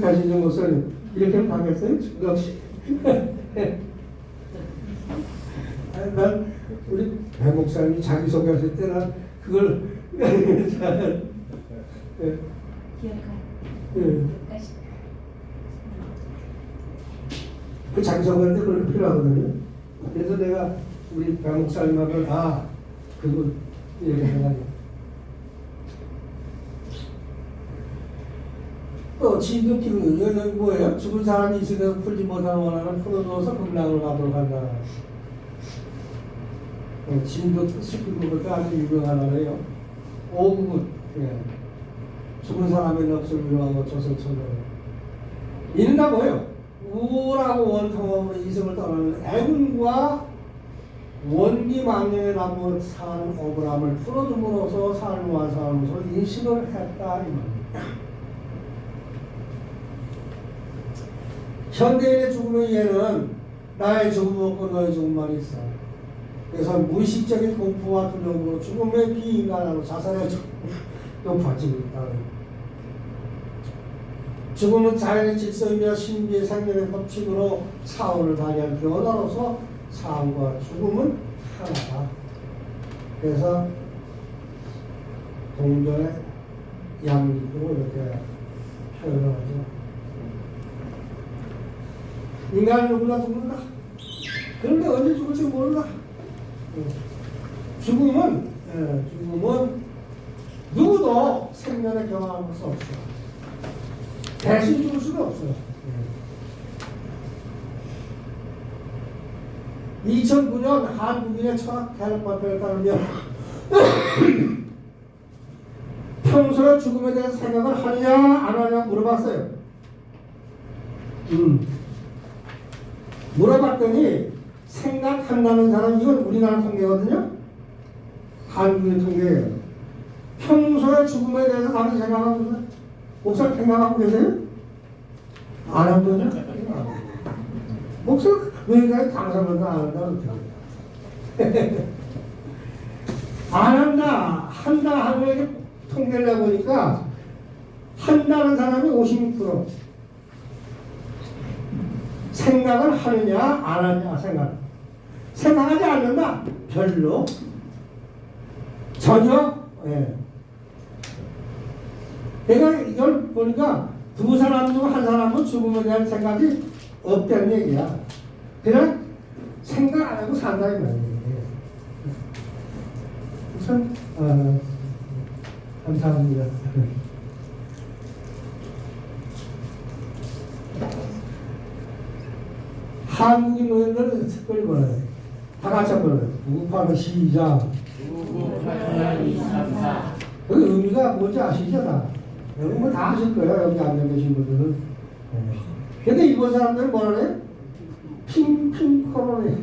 가시는 목사님. 이렇게 하면 가겠어요? 역시. 난 우리 배 목사님이 자기소개하실 때는 그걸 잘 기억하고. 그 자기소개할 때 그런 게 필요하거든요. 그래서 내가 우리 배 목사님하고 그거 얘기해가지고 또 진돗기는 이거는 뭐예요? 죽은 사람이 있으면 풀지 못하는 원한을 풀어줘서 극락을 가도록 한다. 진돗기 19국부터 아주 유명한 거예요. 5국은 죽은 사람의 넋을 위로하고 조선천으로 이른가 뭐예요? 우울하고 원통함으로 이승을 떠나는 애군과 원기망령에 남은 산 억울함을 풀어줌으로써 삶을 완성하면서 인식을 했다 이 말입니다. 현대인의 죽음의 이해는 나의 죽음 없고 너의 죽음만 있어. 그래서 무의식적인 공포와 두려움으로 죽음의 비인간으로 자살의 높아지고 있다. 죽음은 자연의 질서이며 신비의 생명의 법칙으로 사원을 발휘한 변화로서 삶과 죽음은 하나다. 그래서 동전의 양립으로 이렇게 표현을 하죠. 인간은 누구나 죽는다. 그런데 언제 죽을지 몰라. 죽음은 누구도 생명에 경험할 수 없어. 대신 죽을 수가 없어요. 2009년 한국인의 철학 대학 발표에 따르면 평소에 죽음에 대한 생각을 하느냐 안 하느냐 물어봤어요. 물어봤더니 생각한다는 사람, 이건 우리나라 통계거든요. 한국인 통계예요. 평소에 죽음에 대해서 많이 생각하고 계세요? 목사님 생각하고 계세요? 안 하고 계세요? 목사님 왜냐면 당사자도 안 한다 그렇게 안 한다 한다 하고 이렇게 통계를 내보니까 한다는 사람이 56%, 생각을 하느냐 안 하느냐 생각하지 않는다 별로 전혀. 예. 내가 이걸 보니까 두 사람 중 한 사람은 죽음에 대한 생각이 없다는 얘기야. 그냥 생각 안 하고 산다 이 말이에요. 우선 감사합니다. 한국인 노래들은 특별히 뭐래요? 다 같이 한번 우파는 시작. 그 의미가 뭔지 아시죠? 다 여러분 뭐 다 아실 거예요. 여기 앉아 계신 분들은. 근데 일본 사람들은 뭐라 그래요? 핑핑 코로네.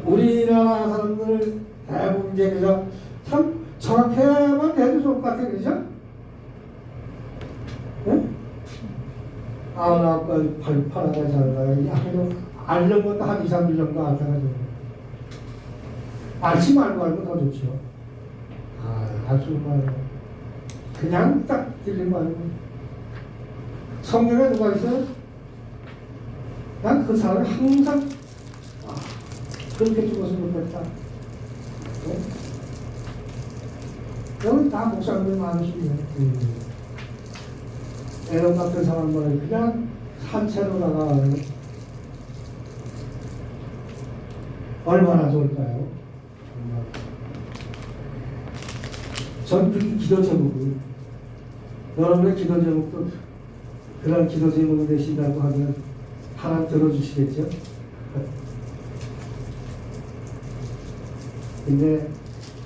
우리나라 사람들 대부분 이제 그저 참 저렇게만 해도 좋을 것 같아요. 그죠? 네? 나 팔아가 잘 가요. 알는 것도 한 2, 3일 정도 알아가지고. 알지 말고 알면 더 좋죠. 알지 말고. 그냥 딱 들리고 알고. 성경에 누가 있어요? 난 그 사람이 항상 그렇게 죽었으면 좋겠다. 네? 여기 다 목사님들 많으시네요. 에런 같은 사람들은 그냥 산채로 나가 얼마나 좋을까요? 전 특히 기도 제목이 여러분의 기도 제목도 그런 기도 제목이 되신다고 하면 하나 들어주시겠죠? 근데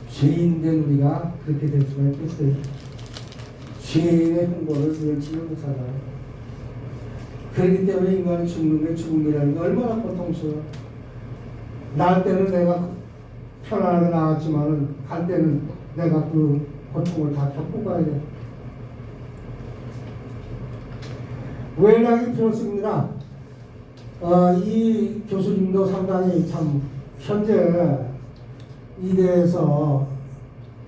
죄인된 우리가 그렇게 될 수가 있겠어요? 죄인의 행보를 멸치는 못하잖아요. 그렇기 때문에 인간이 죽는 게 죽음이라는 게 얼마나 고통스러워. 날 때는 내가 편안하게 나왔지만은 갈 때는 내가 그 고통을 다 겪고 가야 돼. 외락이 필요했습니다. 이 교수님도 상당히 참 현재 이대에서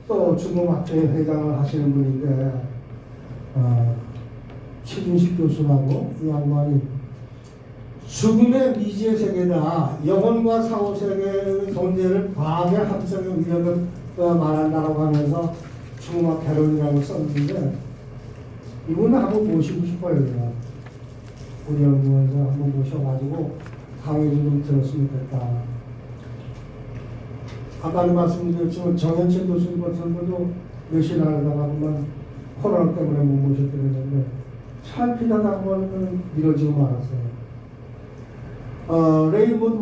또 중공학회 회장을 하시는 분인데 최준식 교수라고 이 양반이 죽음의 미지의 세계다, 영혼과 사후 세계의 존재를 과학의 합성의 위력을 말한다라고 하면서 중공학 개론이라고 썼는데 이분은 한번 모시고 싶어요. 제가 우리 연구원에서 한번 모셔가지고 강의 좀 들었으면 좋겠다. 아까도 말씀드렸지만 정현철 교수님 같은 분도 몇시 나가다가 보면 코로나 때문에 못 모셨게 됐는데 잘 피다가 보면 미뤄지고 말았어요. 레일보드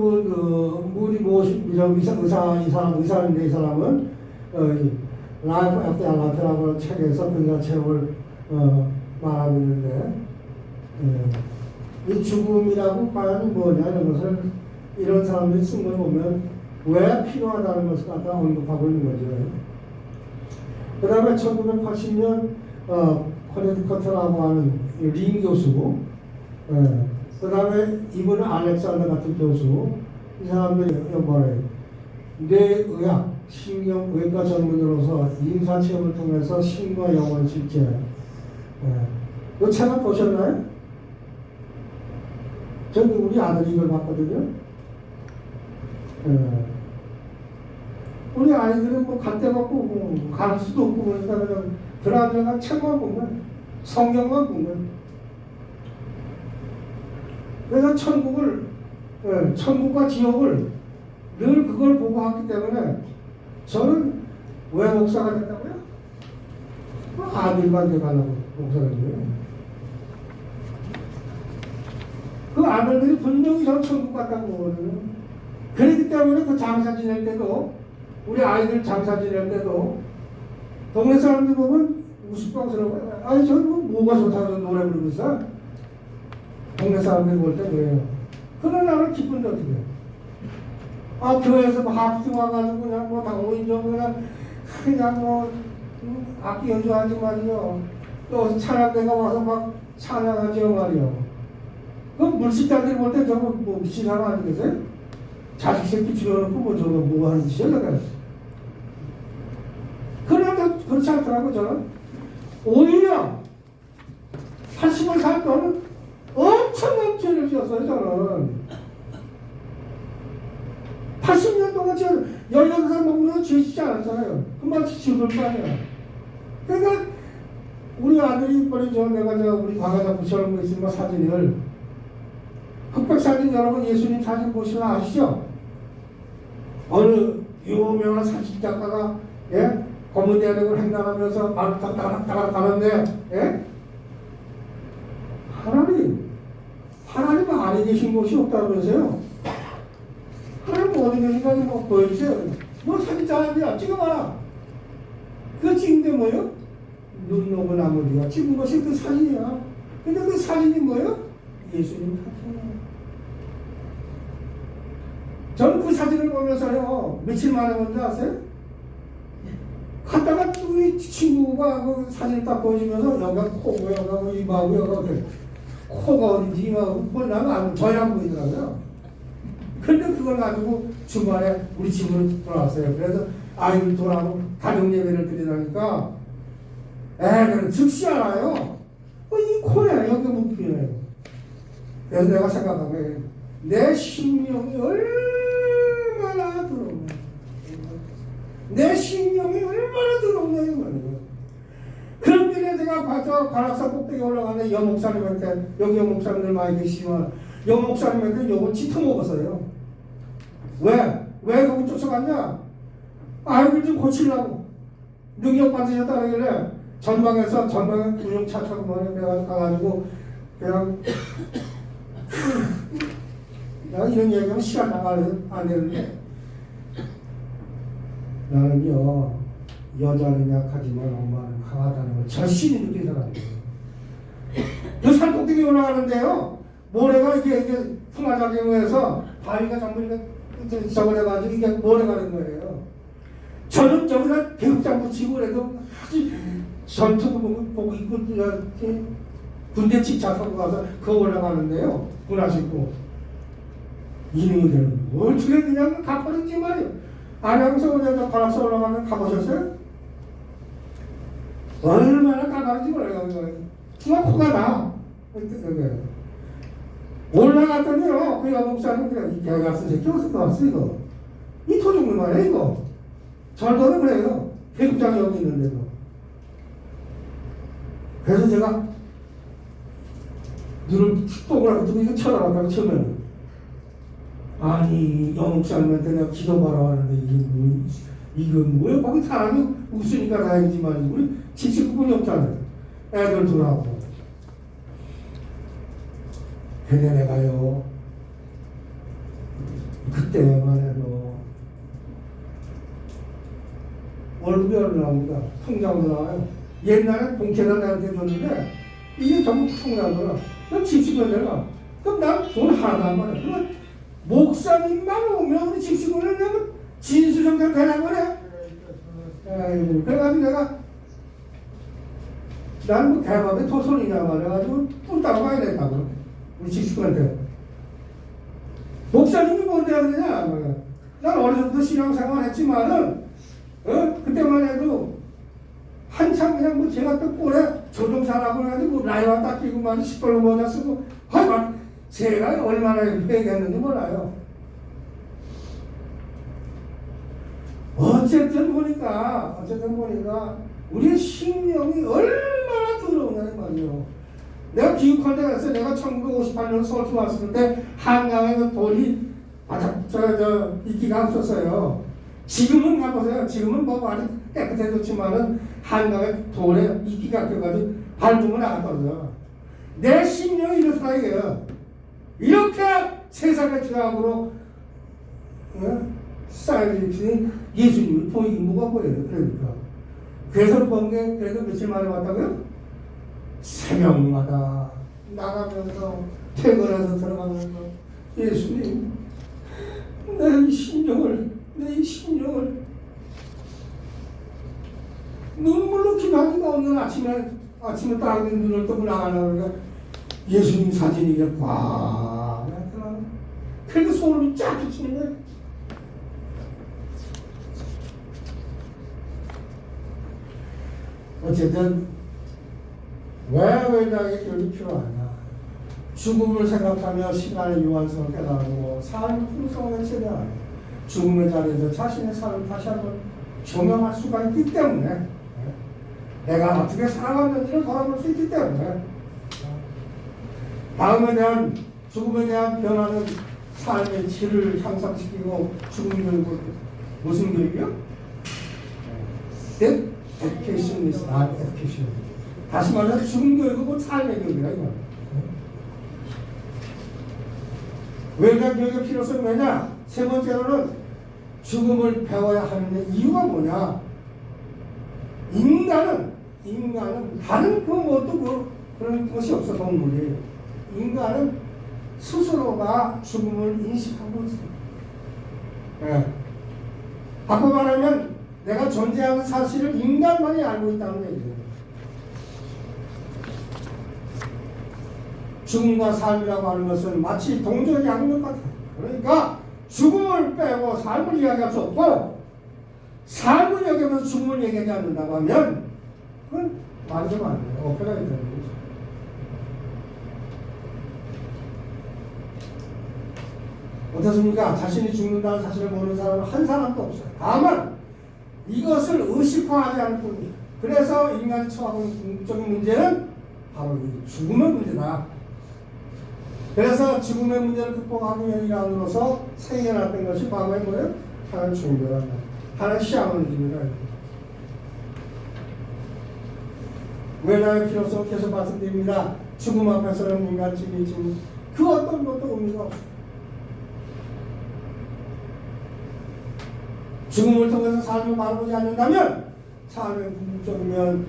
무리 의사인데 이 사람은 라이프 애프터 라이프라고 책에서 그가 체험을 말하고 있는데 이 죽음이라고 과연 뭐냐 이런 것을 이런 사람들이 쓴 걸 보면 왜 필요하다는 것을 갖다 언급하고 있는 거죠. 그 다음에 1980년 커네티커트라고 하는 린 교수고 그 다음에 이분은 알렉산더 같은 교수 이 사람들이 뭐래 뇌의학 신경외과 전문으로서 임사체험을 통해서 신과 영혼 실제 이 책을 보셨나요? 저는 우리 아들이 이걸 봤거든요. 우리 아이들은 뭐 갈 데가 없고 갈 수도 없고 그러니까 그냥 드라마나 책만 보면 성경만 보면 그래서 천국과 지옥을 늘 그걸 보고 왔기 때문에 저는 왜 목사가 됐다고요? 아들만 돼가려고 목사가 돼요. 그 아들들이 분명히 저 천국 갔다고 보거든요. 그렇기 때문에 그 장사 지낼 때도 우리 아이들 장사 지낼 때도 동네 사람들 보면 우스꽝스러워요. 아니 저는 뭐가 좋다고 노래 부르고 있어? 동네 사람들이 볼 때 그래요. 그러나 나는 기쁜데 어떻게 해? 교회에서 뭐 하프팅 와가지고 그냥 뭐 당호인정 그냥 뭐 악기 연주하지 말이요. 또 찬양대가 와서 막 찬양하지요 말이요. 그럼 물식자들이 볼 때 저거 뭐 미친 사람 아니겠어요? 자식 새끼 죽여놓고 뭐 저거 뭐 하는 짓이야 저거. 그러나 그렇지 않더라고 저는. 오히려 80을 살 때는 엄청난 죄를 지었어요 저는. 80년 동안 제가 18살 먹으면 죄 짓지 않았잖아요. 금방 지을 거 아니야. 그러니까 우리 아들이 이번에 내가 우리 과가자 붙여놓은 거 있으면 사진을 흑백 사진 여러분 예수님 사진 보시면 아시죠? 어느 유명한 사진 작가가 검은 대륙을 횡단하면서 말을 따라 가는데 하나님 안에 계신 곳이 없다면서요? 하나님 어디 계신가 뭐 보여주세요. 뭐 사진 잘한대요. 찍어봐라. 그거 찍은 게 뭐예요? 눈 녹은 나무리가 찍은 것이 그 사진이야. 근데 그 사진이 뭐예요? 예수님 사진이에요. 저는 그 사진을 보면서요 며칠 만에 뭔지 아세요? 갔다가 우리 친구가 그 사진을 딱 보여주면서 여기가 코고 여기가 이마고 여기가 코가 어딘지 이마고 그걸 나는 전혀 안 보이더라고요. 근데 그걸 가지고 주말에 우리 집으로 돌아왔어요. 그래서 아이들 돌아오고 가족 예배를 드리라니까 애들은 즉시 알아요. 이 코야 여기 묶이네. 그래서 내가 생각한 거예요. 내 심령이 얼마나 더럽냐. 내 심령이 얼마나 더럽냐 이거예요. 그런 길에 제가 관악산 꼭대기 올라가는데 여 목사님한테 여기 여 목사님들 많이 계시지만 여 목사님한테 요걸 짙어 먹었어요. 왜 거기 쫓아갔냐? 아이들 좀 고치려고 능력 받으셨다는 길에 전방에 군용차 타고 뭐냐 가가지고 그냥 이런 얘기하면 시간 나가면 안 되는데 나는요 여자는 약하지만 엄마는 강하다는 걸 절실히 느낀 사람이에요. 그 산 꼭대기 올라가는데요 모래가 이게 풍화작용해서 바위가 전부 이렇게 저걸 해가지고 이게 모래가 된 거예요. 저는 저기다 배급장 붙이고 그래도 전투복 입고 군대 집차 타고 가서 그거 올라가는데요 군화 신고 이놈이 되는 거 어떻게 그냥 가버렸지 말이에요. 안양서 그냥 관악산 올라가면 가보셨어요? 얼마나 가봤는지 몰라요. 그냥 코가 나. 올라갔더니요 그 여목사는 그냥 이 개가 쓴 새끼 어디서 나왔어 이거. 이 토종물 말이야 이거. 절도는 그래요. 계급장이 여기 있는데도. 그래서 제가 눈을 똥을 하고 이거 쳐다봤다고 처음에는 아니 여목사님한테 내가 기도하러 왔는데 이건 뭐야? 거기 사람이 웃으니까 다행이지만 우리 집식구분이 없잖아요. 애들 돌아오고. 근데 내가요 그때만 해도 월급이 얼마입니다. 통장으로 나와요. 옛날에 봉채를 나한테 줬는데 이게 전부 통장으로 그럼 집시권 내가 그럼 난 돈 하나도 안 받아. 그러면 목사님만 오면 우리 집시권을 내면 진수정당 되는 거네. 아이고, 그래가지고 내가 나는 뭐 대박에 토손이냐 말해가지고 뿔 따고 가야 된다고 우리 집시권한테. 목사님이 뭔데 하느냐? 난 어느 정도 신앙생활 했지만은, 그때만 해도 한참 그냥 뭐 제가 또 꼴에 조종사라고 해가지고 라이와 딱 끼고 막 시뻘로 모자 쓰고, 막 제가 얼마나 회개했는지 몰라요. 어쨌든 보니까 우리의 신령이 얼마나 더러우냐 말이에요. 내가 기억할 때가 있어요. 내가 1958년 서울 왔을 때 한강에 그 돌이 바닥 이끼가 없었어요. 지금은 가보세요. 지금은 뭐 많이 깨끗해졌지만은 한강에 돌에 이끼가 껴가지고 밟으면 나갔거든요. 내 심령이 이렇다 이게요. 이렇게 세상의 죄악으로 쌓여있으니 예수님을 보이기 뭐가 보여요. 그러니까. 그래서 번개 그래서 며칠 만에 왔다고요? 새벽마다 나가면서 퇴근해서 들어가면서 예수님 내 이 심령을 눈물로 기도하기가 없는 아침에 딱 눈을 뜨고 나가려고 예수님 사진이 이렇게 꽉 나타나. 그래도 소름이 쫙 끼치는 거예요. 어쨌든 왜 외닥의 교육이 필요하냐? 죽음을 생각하며 시간의 유한성을 깨달고 삶의 풍성을 제대하여 죽음의 자리에서 자신의 삶을 다시 한번 경험할 수가 있기 때문에 내가 어떻게 살아갔는지를 돌아볼 수 있기 때문에 다음에 대한 죽음에 대한 변화는 삶의 질을 향상시키고 죽음 교육은 무슨 교육이요? education is not education. 다시 말해서 죽음 교육은 곧 삶의 교육이라 이 말이에요. 왜 그 교육의 필요성이 왜냐? 세 번째로는 죽음을 배워야 하는 이유가 뭐냐? 인간은 다른 그 뭣도 그런 것이 없어. 동물이. 인간은 스스로가 죽음을 인식하고 있습니다. 네. 바꿔 말하면 내가 존재하는 사실을 인간만이 알고 있다는 얘기예요. 죽음과 삶이라고 하는 것은 마치 동전 양면 같아요. 그러니까 죽음을 빼고 삶을 이야기할 수 없고 삶을 얘기하면서 죽음을 얘기하지 않는다고 하면 그건 말이 좀 안 돼요. 어폐가 있다는 거죠. 어떻습니까? 자신이 죽는다는 사실을 모르는 사람은 한 사람도 없어요. 다만 이것을 의식화하지 않을 뿐입니다. 그래서 인간이 처하는 궁극적인 문제는 바로 이 죽음의 문제다. 그래서 죽음의 문제를 극복하기 위한 일환으로서 생겨났던 것이 과거에 뭐예요? 하나님 종교란다. 하나님 시아모니즘이라. 외나의 필요성 계속 말씀드립니다. 죽음 앞에서는 인간적인 지금 그 어떤 것도 의미가 없습니다. 죽음을 통해서 삶을 바라보지 않는다면 삶의 궁극적이면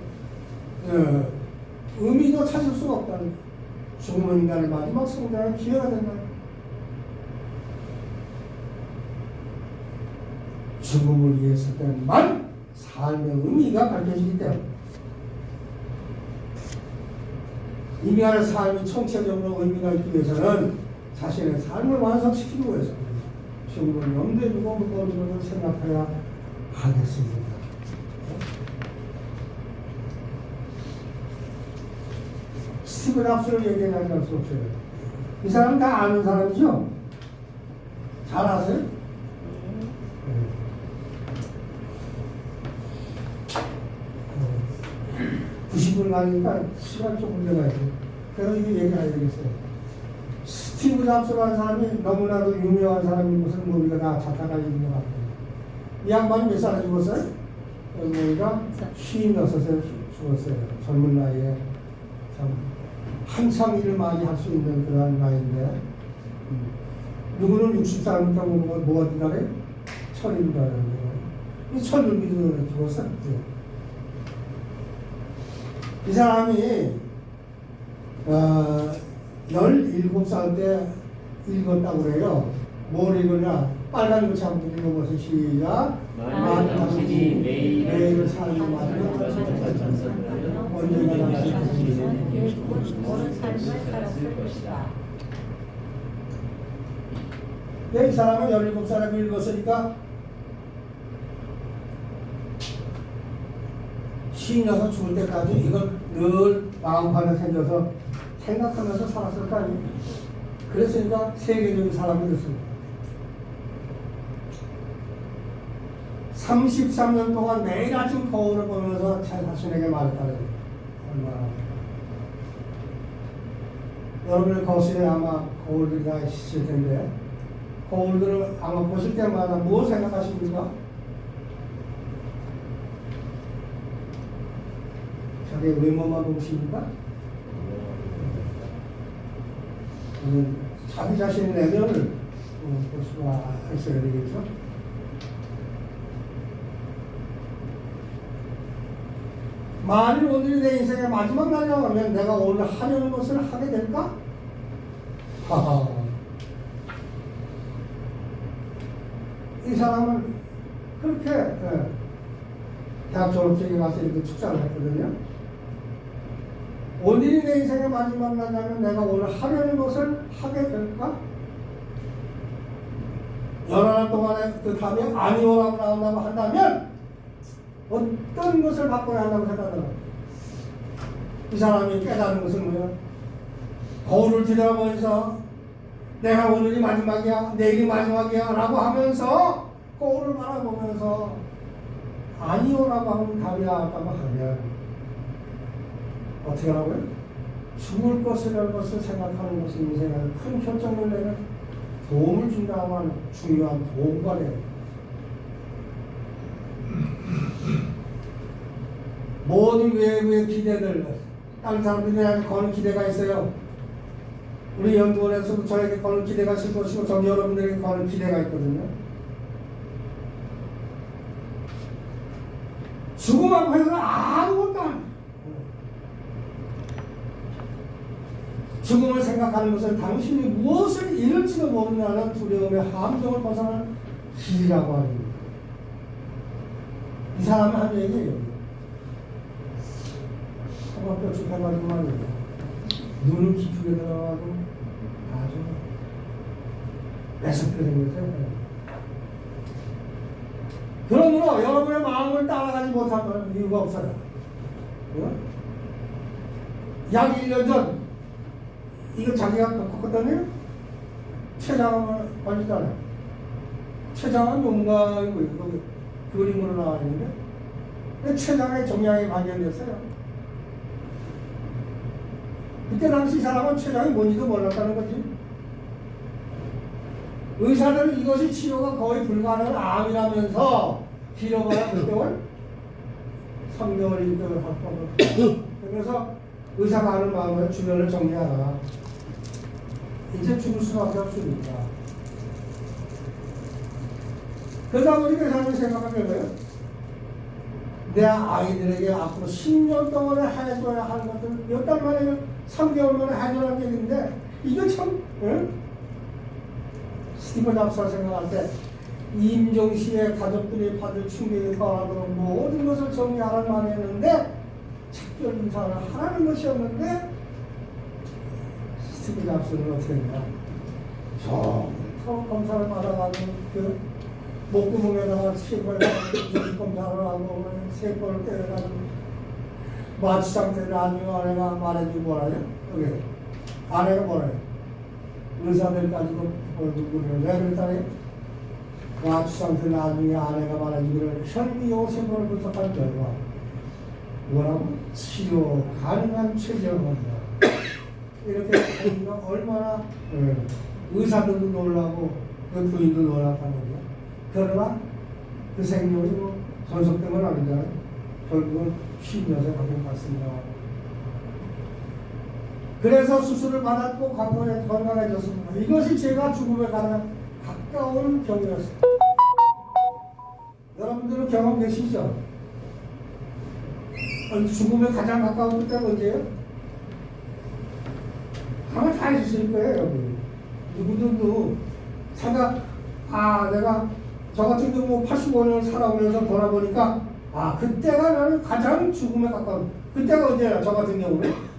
의미도 찾을 수가 없다는 거예요. 죽음은 인간의 마지막 성장의 기회가 된다. 죽음을 위해서 때만 삶의 의미가 밝혀지기 때문에 인간의 삶이 총체적으로 의미가 있기 위해서는 자신의 삶을 완성시키기 위해서 죽음을 염두에 두고 무거운 것을 생각해야 하겠습니다. 스티븐 합스를 얘기하지 않을 수 없어요. 이 사람 다 아는 사람이죠? 잘 아세요? 네. 90분 가니까 시간 좀 문제가 있어요. 그래서 이 얘기해야 되겠어요. 스티브 잡스라는 사람이 너무나도 유명한 사람인 것은 우리가 다 자타가 있는 것 같아요. 이 양반이 몇 살에 죽었어요? 우리가 56에 죽었어요. 젊은 나이에. 참 한참 일을 많이 할 수 있는 그런 나이인데 누구는 60살 있다고 뭐가 된다래? 철이 된다는 거예요. 이 철을 믿으면 죽었어. 이 사람이 17살 때 읽었다고 그래요. 뭘 읽었냐? 빨간 글씨 한번 읽어보세요. 시작. 만일 당신이 매일 삶을 맞으면 언젠가 당신은 결국은 옳은 삶을 살았을 것이다. 이 사람은 17살에 읽었으니까 시인나서 죽을 때까지 이걸 늘 마음판에 생겨서 생각하면서 살았을 거 아니에요. 그랬으니까 세계적인 사람이 됐습니다. 33년 동안 매일 아침 거울을 보면서 제 자신에게 말했다는 거예요. 얼마나. 여러분의 거실에 아마 거울들이 다 있을 텐데, 거울들을 아마 보실 때마다 뭐 생각하십니까? 자기의 외모만 보십니까? 자기 자신의 내면을 볼 수가 있어야 되겠죠? 만일 오늘이 내 인생의 마지막 날이라고 하면 내가 오늘 하려는 것을 하게 될까? 하하. 이 사람은 그렇게 대학 졸업식에 가서 이렇게 축사를 했거든요. 오늘이 내 인생의 마지막 날이라면 내가 오늘 하려는 것을 하게 될까? 여러 날 동안에 그 답이 아니오라고 나온다고 한다면 어떤 것을 바꿔야 한다고 생각하나? 이 사람이 깨달은 것은 뭐야? 거울을 들여다보면서 내가 오늘이 마지막이야, 내일이 마지막이야 라고 하면서 거울을 바라보면서 아니오라고 하는 답이 나왔다고 하면 어떻게 하라고요? 죽을 것이라는 것을 생각하는 것이 인생에 큰 결정을 내는 도움을 준다고 하는 중요한 도움가 돼요. 모든 외부의 기대들, 다른 사람들이 거는 기대가 있어요. 우리 연구원에서도 저에게 거는 기대가 있을 것이고, 전 여러분들에게 거는 기대가 있거든요. 죽음 앞에서는 아무것도 안 해요. 죽음을 생각하는 것은 당신이 무엇을 잃을지도 모른다는 두려움의 함정을 벗어나는 길이라고 합니다. 이 사람은 한 얘기예요. 뼈쭉해가지고 말이에요. 눈을 깊게 들어가고 아주 매섭게 생겼어요. 그러므로 여러분의 마음을 따라가지 못한 이유가 없어요. 약 1년 전 이거 자기가 겪었거든요. 췌장암을 걸리잖아요. 췌장암 뭔가 이거 그림으로 나와 있는데 췌장에 종양이 발견됐어요. 그때 당시 이 사람은 췌장이 뭔지도 몰랐다는 거지. 의사들은 이것이 치료가 거의 불가능한 암이라면서 길어봐야 몇 개월? 3개월, 1개월 할 거고. 그래서 의사가 하는 마음으로 주변을 정리하라. 이제 죽을 수밖에 없으니까. 그러다 보니까 이 사람이 생각한 게 뭐예요? 내 아이들에게 앞으로 10년 동안에 해줘야 할 것들 몇 달 만에 3개월 만에 해줘야 게 있는데 이거 참 스티븐 잡스가 생각할 때 임종 시에 가족들이 받을 충격이 더하도록 모든 것을 정리하라는 말이 했는데 특별 인사를 하라는 것이었는데 스티븐 잡스는 어떻게 했냐? 저 검사를 받아가지고 그 목구멍에다가 세포를 검사를 하고 세포를 때려가지고 마취 상태를 아니면 아내가 말해주고 뭐라요? 여기 아내가 뭐라요? 의사들까지도 얼굴을 왜 그랬다래요? 마취 상태를 나중에 아내가 말해주기를 혈기요 세포를 분석할 결과 뭐라고? 치료 가능한 체질입니다. 이렇게 하니까 얼마나 의사들도 놀라고 그 부인도 놀랐다는 거죠. 그러나 그 생명이 뭐 전속된 건 아니잖아요. 결국은 10년에 가긴 갔습니다. 그래서 수술을 받았고 건강해졌습니다. 이것이 제가 죽음에 가장 가까운 병이었습니다. 여러분들은 경험 계시죠? 죽음에 가장 가까운 때가 언제예요? 아마 다 있으실 거예요, 여러분. 누구들도 내가 저 같은 경우 85년을 살아오면서 돌아보니까 그때가 나는 가장 죽음에 가까운 그때가 언제야? 저 같은 경우는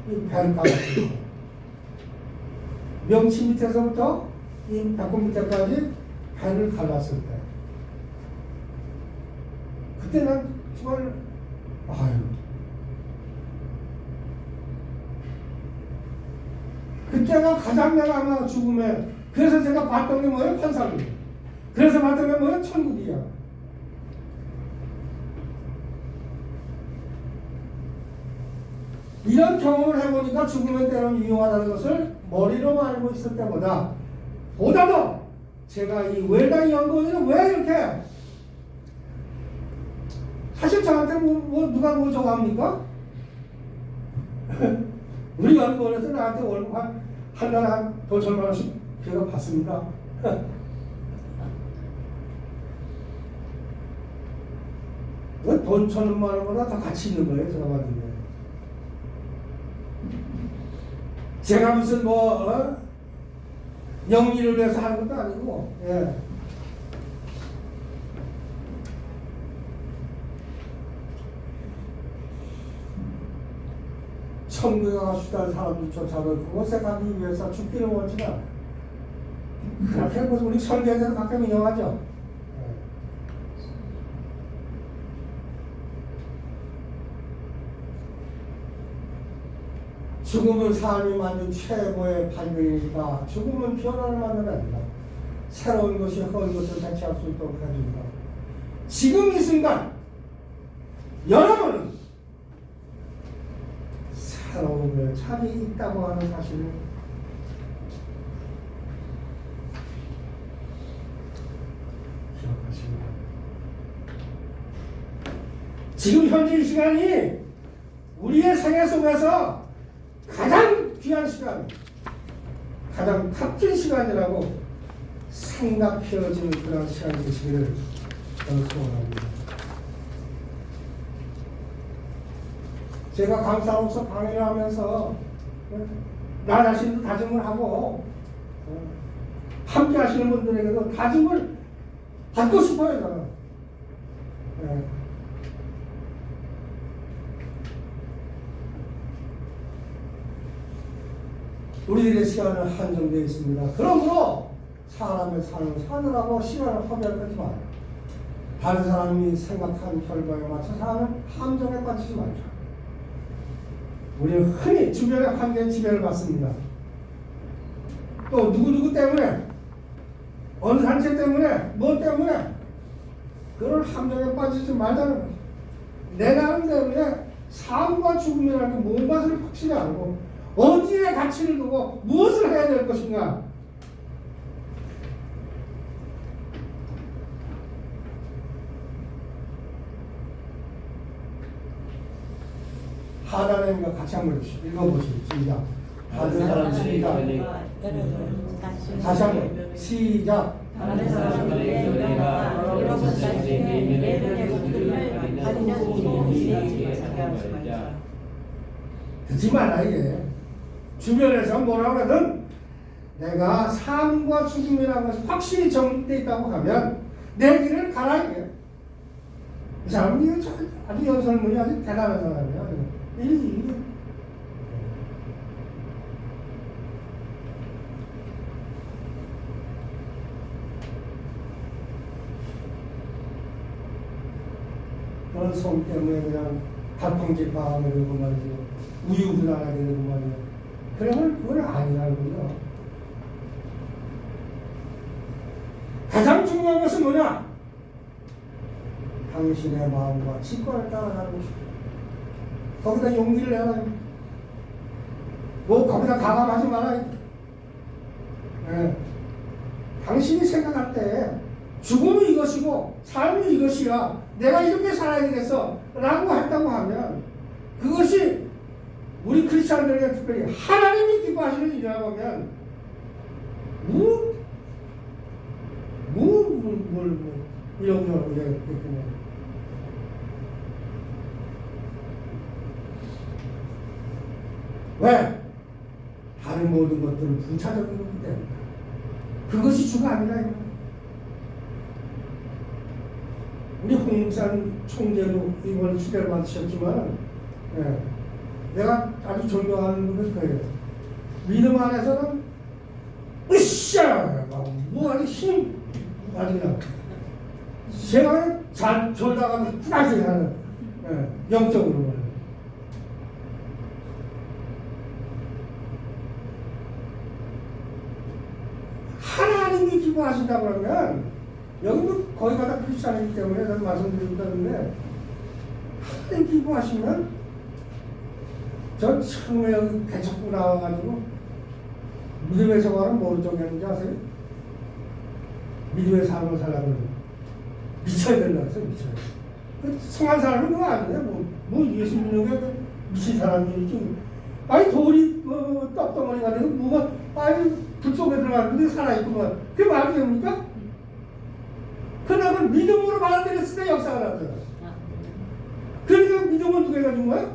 이 배를 깔았어요. 명치 밑에서부터 이 배꼽 밑에까지 배를 갈랐을 때 그때 난 정말 그때가 가장 내가 아마 죽음에 그래서 제가 봤던 게 뭐예요? 환상이에요. 그래서 봤던 게 뭐예요? 천국이야. 이런 경험을 해보니까 죽음의 때는 유용하다는 것을 머리로만 알고 있을 때보다 보다도 제가 이 웰당 연구원은 왜 이렇게 사실 저한테 누가 저거 합니까? 우리 연구원에서 나한테 월급 한 달에 한 $5,000만 원씩 제가 받습니다. 돈 1,000만 원보다 더 가치 있는 거예요, 제가 받은 게. 제가 무슨 영리를 위해서 하는 것도 아니고, 예. 천국에 가시다는 사람들조차도 그곳에 가기 위해서 죽기를 원치 않아요. 그렇게 해서 우리 설계에서 가끔 인용하죠. 죽음은 삶이 만든 최고의 발명이니까 죽음은 변화를 만들어냅니다. 새로운 것이 허은 것을 대체할 수 있도록 해줍니다. 지금 이 순간 여러분은 새로운 차이 있다고 하는 사실을 기억하십니다. 지금 현재 이 시간이 우리의 생애 속에서 가장 귀한 시간, 가장 값진 시간이라고 생각해지는 그런 시간이 되시기를 저는 소원합니다. 제가 강사로서 강의를 하면서 나 자신도 다짐을 하고 함께 하시는 분들에게도 다짐을 받고 싶어요, 저는. 우리들의 시간은 한정되어 있습니다. 그러므로 사람의 삶을 사느라고 시간을 허비하지 마요. 다른 사람이 생각한 결과에 맞춰서 하는 함정에 빠지지 말자. 우리는 흔히 주변의 환경에 지배를 받습니다. 또 누구누구 때문에, 어느 단체 때문에, 뭐 때문에 그런 함정에 빠지지 말자는 거죠. 내 나름대로의 삶과 죽음이라는 게 뭔가를 확실히 알고 어디에 가치를 두고 무엇을 해야 될 것인가. 하나님과 같이 한번 읽어보시죠. 다른 사람 시작. 다시 한번 시작. 다른 사람들의 연애가 이런 자신의 내면의 목표를 가지는 일이 듣지 말라 이게. 주변에서 뭐라고 하든 내가 삶과 죽음이라는 것이 확실히 정립되어 있다고 하면 내 길을 가라 이게. 이 사람은 아주 연설문이 아주 대단한 사람이야. 그런 성 때문에 그냥 달팽지파하게 되고 말이죠. 우유부단하게 되고 말이죠. 그러면 그건 아니라는 거죠. 가장 중요한 것은 뭐냐? 당신의 마음과 직관을 따라가는 것입니다. 거기다 용기를 해라. 뭐 거기다 가감하지 마라. 네. 당신이 생각할 때 죽음이 이것이고 삶이 이것이야. 내가 이렇게 살아야 되겠어 라고 했다고 하면 그것이 우리 크리스천들에게 특별히 하나님이 기뻐하시는 일이라고 하면 이런 그냥 왜? 다른 모든 것들은 부차적인 거기 때문에 그것이 주가 아니라 이거야. 우리 홍산 총재도 이번에 추대를 받으셨지만 내가 아주 존경하는 것이 그래요. 믿음 안에서는 으쌰! 뭐 아주 힘 아주 그냥 제가 잘 졸다가 꾸다시 하는 영적으로 말이에요. 하나님이 기뻐하신다고 그러면 여기는 거의 다 크리스찬이기 때문에 저는 말씀드리는데 하나님 기뻐하시면 저 처음에 여기 개척부 나와가지고 믿음의 생활은 뭐로 정했는지 아세요? 믿음의 삶을 살라고 미쳐야 된다고 했어요. 미쳐야. 성한 사람은 그거 아니에요. 뭐 예수 믿는 게 미친 사람이지. 아니 돌이 떡덩어리가 되고 뭐가 아니 불 속에 들어갔는데 살아있구만. 그게 말이 됩니까? 그러나 그 믿음으로 받아들였을 때 역사가 나타나요. 그러니까 믿음은 누가 가진 거야?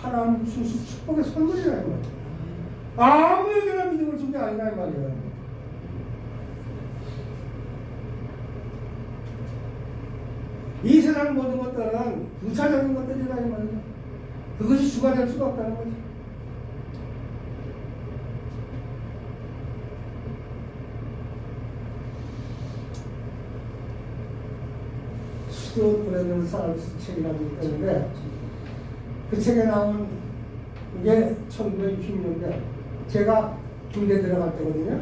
하나님 주신 축복의 선물이라 이 말이야. 아무에게나 믿음을 준 게 아니라 이 말이야. 이 세상 모든 것들은 부차적인 것들이라 이 말이야. 그것이 주가 될 수가 없다는 거지. 스튜어트 브래든 사우스 책이라고 있는데 그 책에 나온 이게 1960년대 제가 군대 들어갈 때거든요.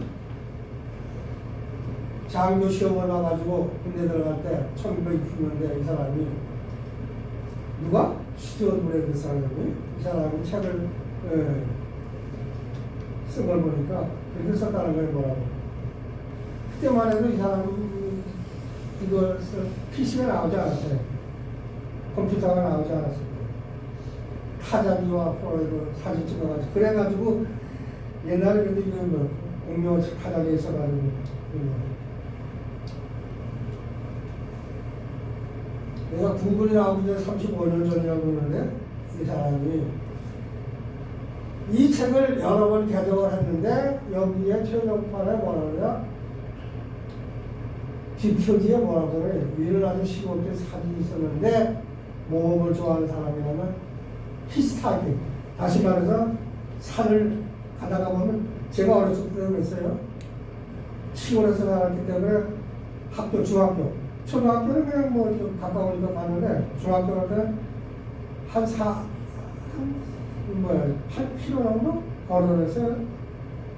장교 시험을 봐가지고 군대 들어갈 때 1960년대 이 사람이 누가? 스튜어트 브래든 사람이 이 사람이 책을 쓴 걸 보니까 그렇게 썼다는 거예요. 뭐라고 그때만 해도 이 사람이 이걸 PC가 나오지 않았어요. 컴퓨터가 나오지 않았어요. 타자기와 프로에도 사진 찍어가지고 그래가지고 옛날에 근데 이건 뭐 공룡 타자기에 있어가지고 내가 구글이 나오기 전에 35년 전이라고 그러는데 이 사람이 이 책을 여러 번 개정을 했는데 여기에 최종판에 뭐라고요? 뒷표지에 뭐라고 그래? 위를 아주 15개 사진이 있었는데 모험을 좋아하는 사람이라면 히스타기. 다시 말해서 산을 가다가 보면 제가 어렸을 때 그랬어요. 시골에서 살았기 때문에 학교, 중학교, 초등학교는 그냥 뭐 좀 가까우니까 갔는데 중학교 갈 때는 한 8km 정도 걸어냈어요.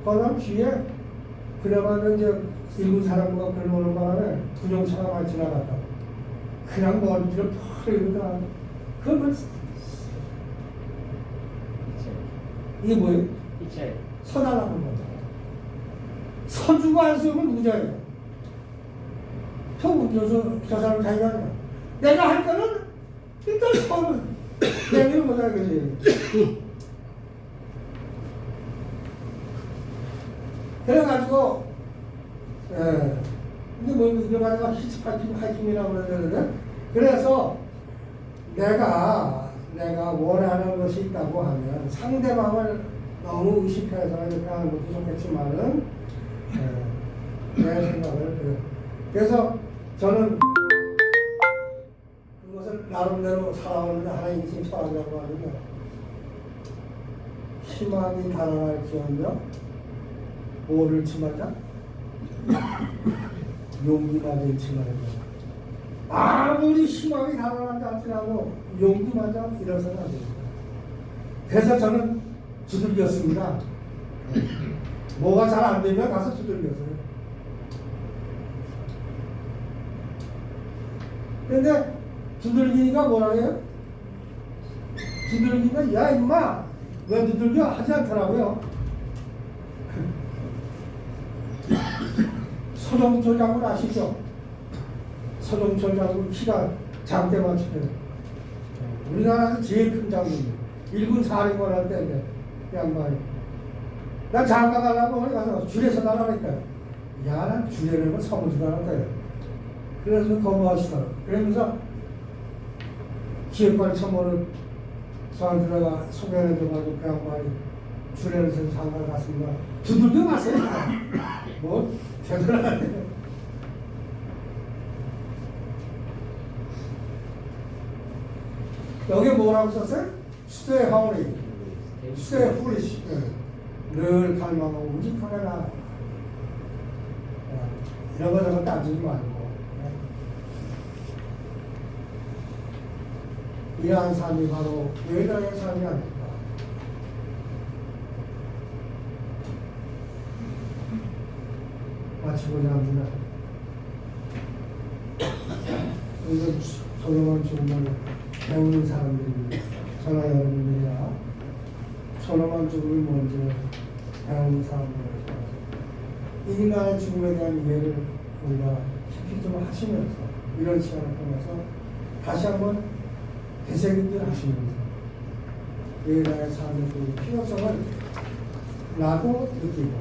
걸어난 뒤에 그래가지고 이제 일본 사람과 걸어오는 바람에 군용차가 많이 지나갔다. 그냥 머리를 펄이다. 그건 이게 뭐예요? 서달라는 거다. 서주가 안 쓰면 무자예요. 저 사람 자기가 하는 거야. 내가 할 거는 일단 서는 내기를 못하는 거지. 그래가지고 근데 뭐 이거 가지고 히치파이팅이라고 그러는데 그래서 내가 원하는 것이 있다고 하면 상대방을 너무 의식해서 이렇게 하는 것도 좋겠지만은 내 생각을 그래서 저는 그것을 나름대로 살아오는 하나의 인생 철학이라고 하는데 희망이 달아날지언정 오를 치마자 용기가 될지 말입니다. 아무리 희망이 달아나지 않더라도 용기마저 일어서는 안 됩니다. 그래서 저는 두들겼습니다. 뭐가 잘 안 되면 가서 두들겼어요. 근데 두들기니까 뭐라 해요? 두들기면 야 임마 왜 두들겨? 하지 않더라고요. 서정철 장군 아시죠? 서정철 장군 키가 장대 맞추는 우리나라에서 제일 큰 장군이에요. 1군 사령관 할 때인데 그 양반이 난 장가 가려고 어디 가서 줄에서 나가니까 야, 난 줄에는 서보지도 않았다. 그래서 거부하시더라고. 그러면서 기획관 첨언을 저한테 내가 소개해줘가지고 그 양반이 줄에서 장가를 갔습니다. 두들겨 마세요. 뭐 대단하네. 여기 뭐라고 썼어요? 수도의 하오리, 수도의 후리시. 늘 갈망하고 우직하게라. 이런 거 저거 따지지 말고. 이러한 삶이 바로 예배당의 삶이 아닐까. 마치고자 합니다. 이건 솔로몬 죽음을 배우는 사람들입니다. 저나 여러분들이야. 솔로몬 죽음을 먼저 배우는 사람들이라서 인간의 죽음에 대한 이해를 우리가 깊이 좀 하시면서 이런 시간을 통해서 다시 한번 되새김질 하시면서 예배당의 삶의 그 필요성을 나도 느끼고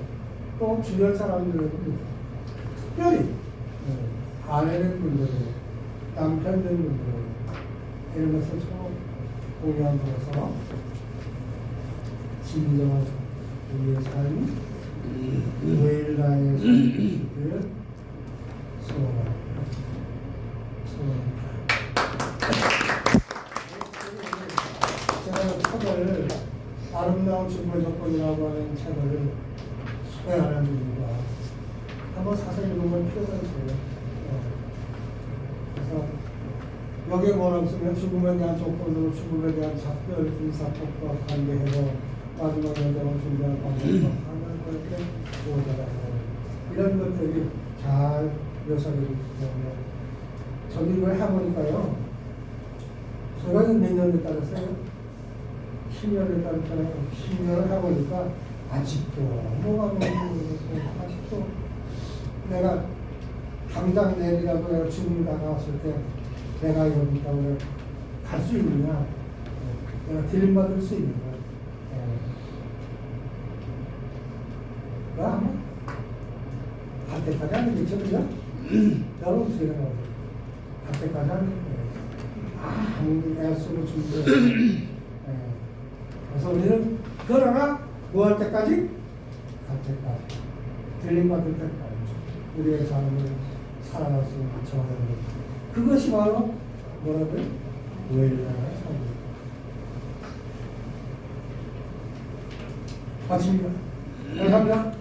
또 주변 사람들에도 느끼고 특별히 아내된 분들, 남편된 분들 이런 것을 서로 공유하면서 진정한 우리의 삶, 예배당의 삶을 소원합니다. 제가 책을 아름다운 죽음의 조건이라고 하는 책을 소개하는 이유가 한번 사서 읽으면 필요가 있어요. 그래서 여기에 뭐라고 쓰면 죽음에 대한 조건으로 죽음에 대한 작별 인사법과 관계해서 마지막 여정을 준비한 방법과 하는 것에 보호자라고 이런 것들이 잘 묘사되어 있기 때문에 저도 이걸 해보니까요. 제가 몇 년 됐다 그랬어요? 10년 됐다 그랬잖아요. 10년을 해보니까 아직도 뭐가 너무 아직도 내가 당장 내일이라도 내가 죽음이 다가왔을 때 내가 여기 있다고 갈 수 있느냐, 내가 들림받을 수 있느냐. 나 아마 갈 때까지 하는겠죠, 그죠? 여러분 어떻게 생각하세요? 갈 때까지 하는 거예요. 애쓰고 준비해. 그래서 우리는 그러나 뭐 할 때까지? 갈 때까지. 들림받을 때까지. 우리의 삶을 살아갈 수 있는 정하는 그것이 바로 뭐라고요? 예배당의 삶입니다. 마칩니다. 감사합니다.